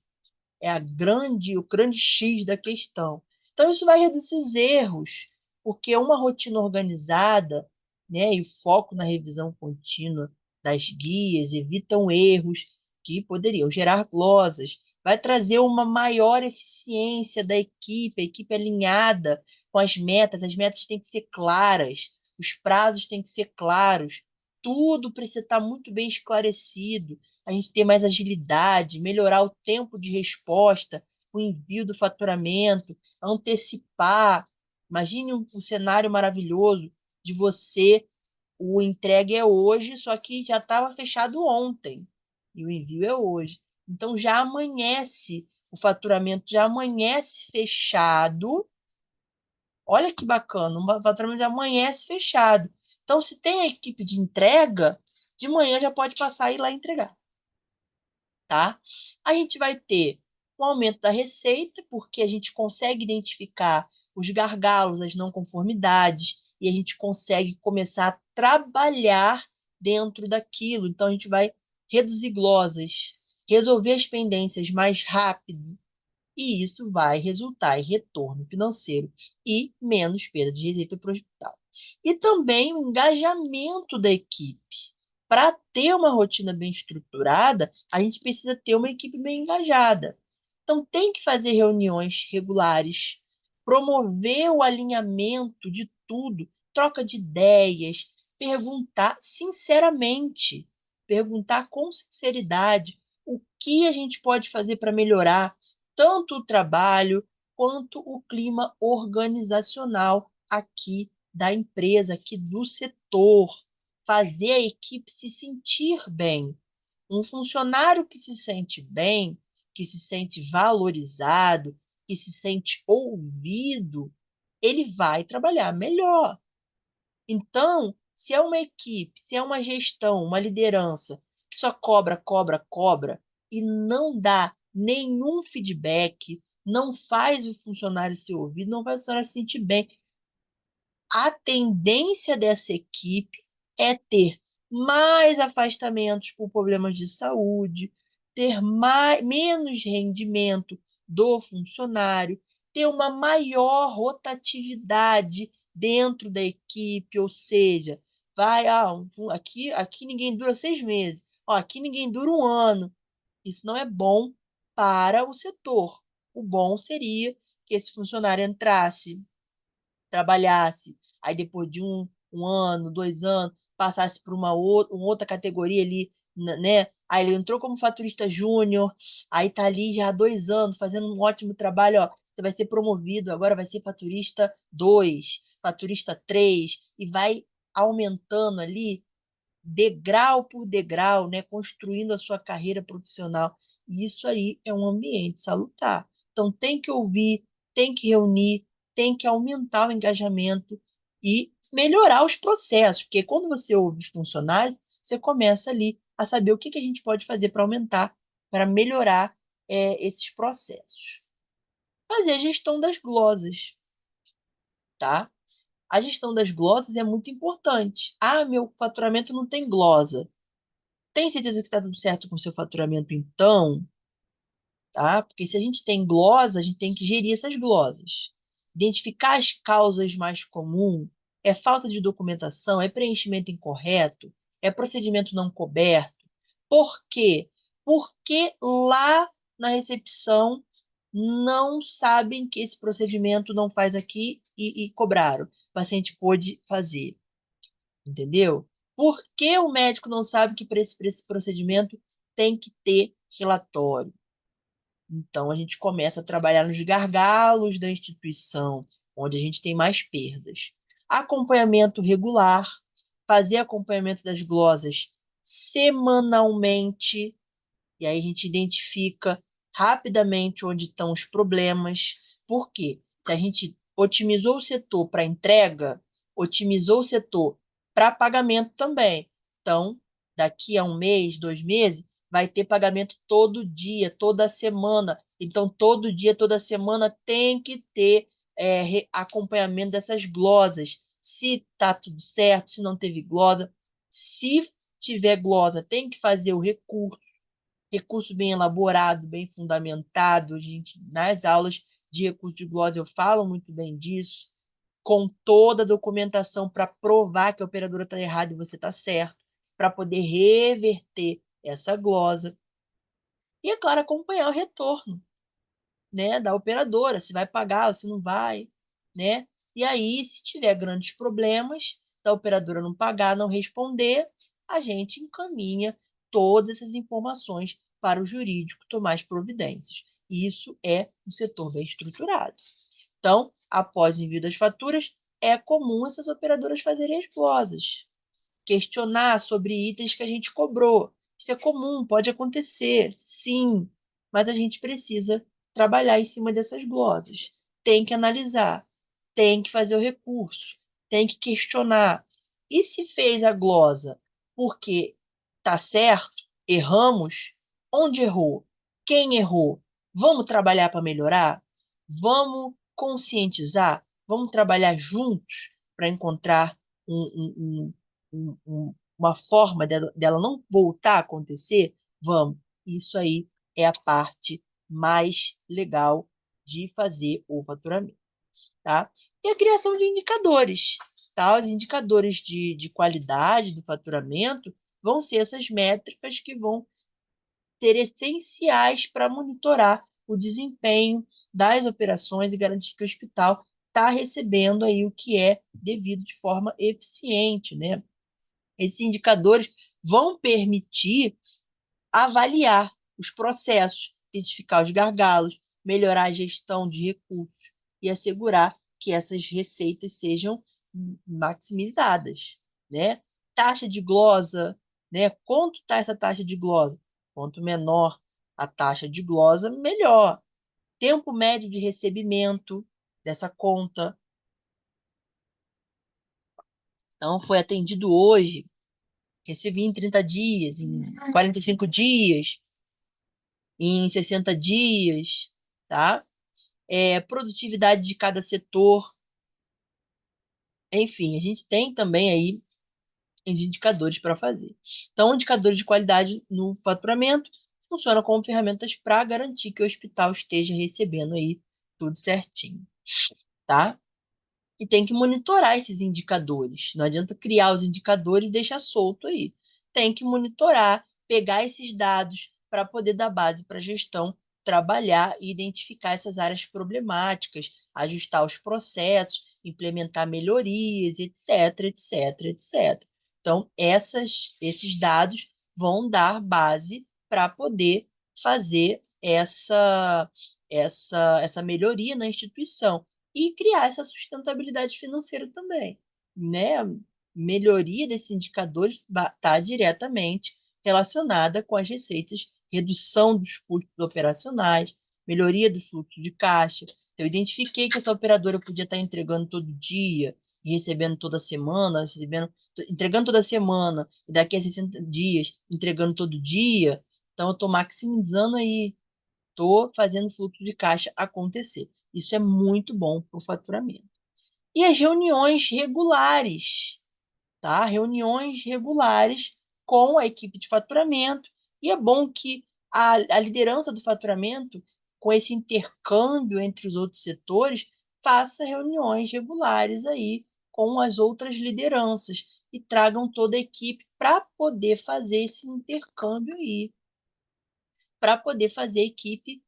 É o grande X da questão. Então, isso vai reduzir os erros, porque uma rotina organizada, né, e o foco na revisão contínua das guias evitam erros que poderiam gerar glosas, vai trazer uma maior eficiência da equipe, a equipe alinhada com as metas têm que ser claras, os prazos têm que ser claros, tudo precisa estar muito bem esclarecido, a gente ter mais agilidade, melhorar o tempo de resposta, o envio do faturamento, antecipar. Imagine um cenário maravilhoso de você, o entregue é hoje, só que já estava fechado ontem, e o envio é hoje. Então já amanhece, o faturamento já amanhece fechado. Olha que bacana, o faturamento já amanhece fechado. Então, se tem a equipe de entrega, de manhã já pode passar e ir lá entregar, tá? A gente vai ter um aumento da receita, porque a gente consegue identificar os gargalos, as não conformidades, e a gente consegue começar a trabalhar dentro daquilo. Então, a gente vai reduzir glosas, resolver as pendências mais rápido, e isso vai resultar em retorno financeiro e menos perda de receita para o hospital. E também o engajamento da equipe. Para ter uma rotina bem estruturada, a gente precisa ter uma equipe bem engajada. Então, tem que fazer reuniões regulares, promover o alinhamento de tudo, troca de ideias, perguntar sinceramente, perguntar com sinceridade o que a gente pode fazer para melhorar tanto o trabalho quanto o clima organizacional aqui da empresa, aqui do setor, fazer a equipe se sentir bem. Um funcionário que se sente bem, que se sente valorizado, que se sente ouvido, ele vai trabalhar melhor. Então, se é uma equipe, se é uma gestão, uma liderança que só cobra, cobra, cobra e não dá nenhum feedback, não faz o funcionário ser ouvido, não faz o funcionário se sentir bem, a tendência dessa equipe é ter mais afastamentos por problemas de saúde, ter menos rendimento do funcionário, ter uma maior rotatividade dentro da equipe, ou seja, aqui ninguém dura 6 meses, ó, aqui ninguém dura um ano. Isso não é bom para o setor. O bom seria que esse funcionário entrasse, trabalhasse, aí depois de um ano, 2 anos, passasse para uma outra categoria ali, né? Aí ele entrou como faturista júnior, aí tá ali já há 2 anos fazendo um ótimo trabalho, ó. Você vai ser promovido, agora vai ser faturista 2, faturista 3, e vai aumentando ali degrau por degrau, né, construindo a sua carreira profissional. E isso aí é um ambiente salutar. Então, tem que ouvir, tem que reunir, tem que aumentar o engajamento e melhorar os processos, porque quando você ouve os funcionários, você começa ali a saber o que que a gente pode fazer para aumentar, para melhorar esses processos. Fazer a gestão das glosas, tá? A gestão das glosas é muito importante. Ah, meu faturamento não tem glosa. Tem certeza que está tudo certo com o seu faturamento, então? Tá? Porque se a gente tem glosa, a gente tem que gerir essas glosas. Identificar as causas mais comuns. É falta de documentação? É preenchimento incorreto? É procedimento não coberto? Por quê? Porque lá na recepção não sabem que esse procedimento não faz aqui e cobraram. O paciente pôde fazer. Entendeu? Por que o médico não sabe que para esse procedimento tem que ter relatório? Então, a gente começa a trabalhar nos gargalos da instituição, onde a gente tem mais perdas. acompanhamento regular, fazer acompanhamento das glosas semanalmente, e aí a gente identifica rapidamente onde estão os problemas. Por quê? Se a gente otimizou o setor para entrega, otimizou o setor para pagamento também. Então, daqui a um mês, 2 meses, vai ter pagamento todo dia, toda semana. Então, todo dia, toda semana tem que ter acompanhamento dessas glosas. Se está tudo certo, se não teve glosa. Se tiver glosa, tem que fazer o recurso bem elaborado, bem fundamentado. Gente, nas aulas de recurso de glosa eu falo muito bem disso, com toda a documentação para provar que a operadora está errada e você está certo, para poder reverter essa glosa. E, é claro, acompanhar o retorno, né, da operadora, se vai pagar ou se não vai, né? E aí, se tiver grandes problemas, da operadora não pagar, não responder, a gente encaminha todas essas informações para o jurídico tomar as providências. Isso é um setor bem estruturado. Então, após o envio das faturas, é comum essas operadoras fazerem as glosas, questionar sobre itens que a gente cobrou. Isso é comum, pode acontecer, sim, mas a gente precisa trabalhar em cima dessas glosas. Tem que analisar, tem que fazer o recurso, tem que questionar. E se fez a glosa porque está certo, erramos, onde errou? Quem errou? Vamos trabalhar para melhorar? Vamos conscientizar? Vamos trabalhar juntos para encontrar uma forma dela não voltar a acontecer? Vamos. Isso aí é a parte mais legal de fazer o faturamento, tá? E a criação de indicadores, tá? Os indicadores de qualidade do faturamento vão ser essas métricas que vão ser essenciais para monitorar o desempenho das operações e garantir que o hospital está recebendo aí o que é devido de forma eficiente, né? Esses indicadores vão permitir avaliar os processos, identificar os gargalos, melhorar a gestão de recursos e assegurar que essas receitas sejam maximizadas, né? Taxa de glosa, né? Quanto está essa taxa de glosa? Quanto menor a taxa de glosa, melhor. Tempo médio de recebimento dessa conta. Então, foi atendido hoje, recebi em 30 dias, em 45 dias, em 60 dias, tá? Produtividade de cada setor. Enfim, a gente tem também aí os indicadores para fazer. Então, indicadores de qualidade no faturamento funcionam como ferramentas para garantir que o hospital esteja recebendo aí tudo certinho, tá? E tem que monitorar esses indicadores. Não adianta criar os indicadores e deixar solto aí. Tem que monitorar, pegar esses dados para poder dar base para a gestão trabalhar e identificar essas áreas problemáticas, ajustar os processos, implementar melhorias, etc, etc, etc. Então, esses dados vão dar base para poder fazer essa melhoria na instituição e criar essa sustentabilidade financeira também, né? A melhoria desses indicadores está diretamente relacionada com as receitas, redução dos custos operacionais, melhoria do fluxo de caixa. Eu identifiquei que essa operadora podia estar entregando todo dia e recebendo toda semana, entregando toda semana e daqui a 60 dias entregando todo dia. Então, eu estou maximizando aí, estou fazendo o fluxo de caixa acontecer. Isso é muito bom para o faturamento. E as reuniões regulares, tá? Reuniões regulares com a equipe de faturamento. E é bom que a liderança do faturamento, com esse intercâmbio entre os outros setores, faça reuniões regulares aí com as outras lideranças e tragam toda a equipe para poder fazer esse intercâmbio aí, para poder fazer a equipe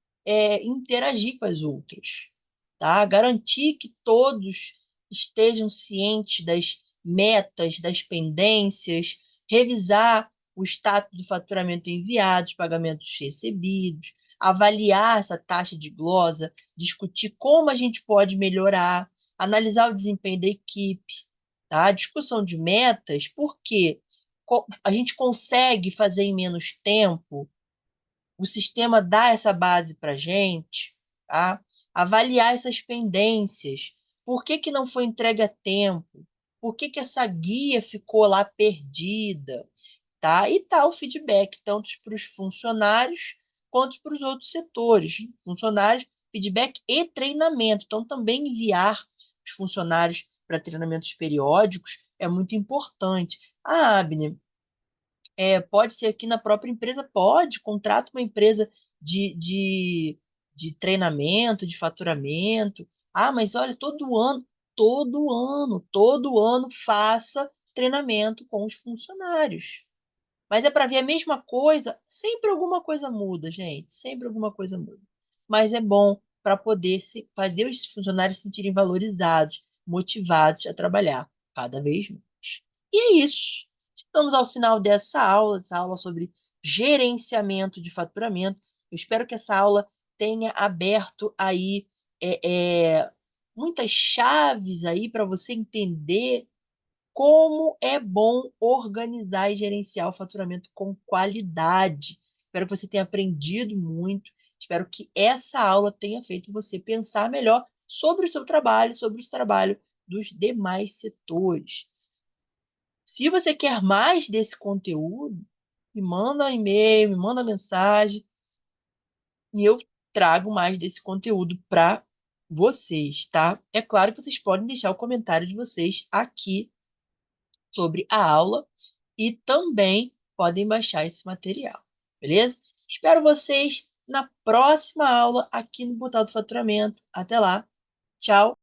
interagir com as outras, tá? Garantir que todos estejam cientes das metas, das pendências, revisar o status do faturamento enviado, os pagamentos recebidos, avaliar essa taxa de glosa, discutir como a gente pode melhorar, analisar o desempenho da equipe, tá? Discussão de metas, porque a gente consegue fazer em menos tempo, o sistema dá essa base para a gente, tá? Avaliar essas pendências. Por que que não foi entregue a tempo? Por que que essa guia ficou lá perdida? Tá? E tal feedback, tanto para os funcionários quanto para os outros setores. Funcionários, feedback e treinamento. Então, também enviar os funcionários para treinamentos periódicos é muito importante. Ah, Abner, pode ser aqui na própria empresa? Pode, contrata uma empresa de treinamento, de faturamento. Ah, mas olha, todo ano faça treinamento com os funcionários. Mas é para ver a mesma coisa, sempre alguma coisa muda, gente, sempre alguma coisa muda. Mas é bom para poder fazer os funcionários se sentirem valorizados, motivados a trabalhar cada vez mais. E é isso. Chegamos ao final essa aula sobre gerenciamento de faturamento. Eu espero que essa aula tenha aberto aí muitas chaves aí para você entender como é bom organizar e gerenciar o faturamento com qualidade. Espero que você tenha aprendido muito. Espero que essa aula tenha feito você pensar melhor sobre o seu trabalho, sobre o trabalho dos demais setores. Se você quer mais desse conteúdo, me manda um e-mail, me manda mensagem e eu trago mais desse conteúdo para vocês, tá? É claro que vocês podem deixar o comentário de vocês aqui sobre a aula e também podem baixar esse material, beleza? Espero vocês na próxima aula aqui no Portal do Faturamento. Até lá. Tchau.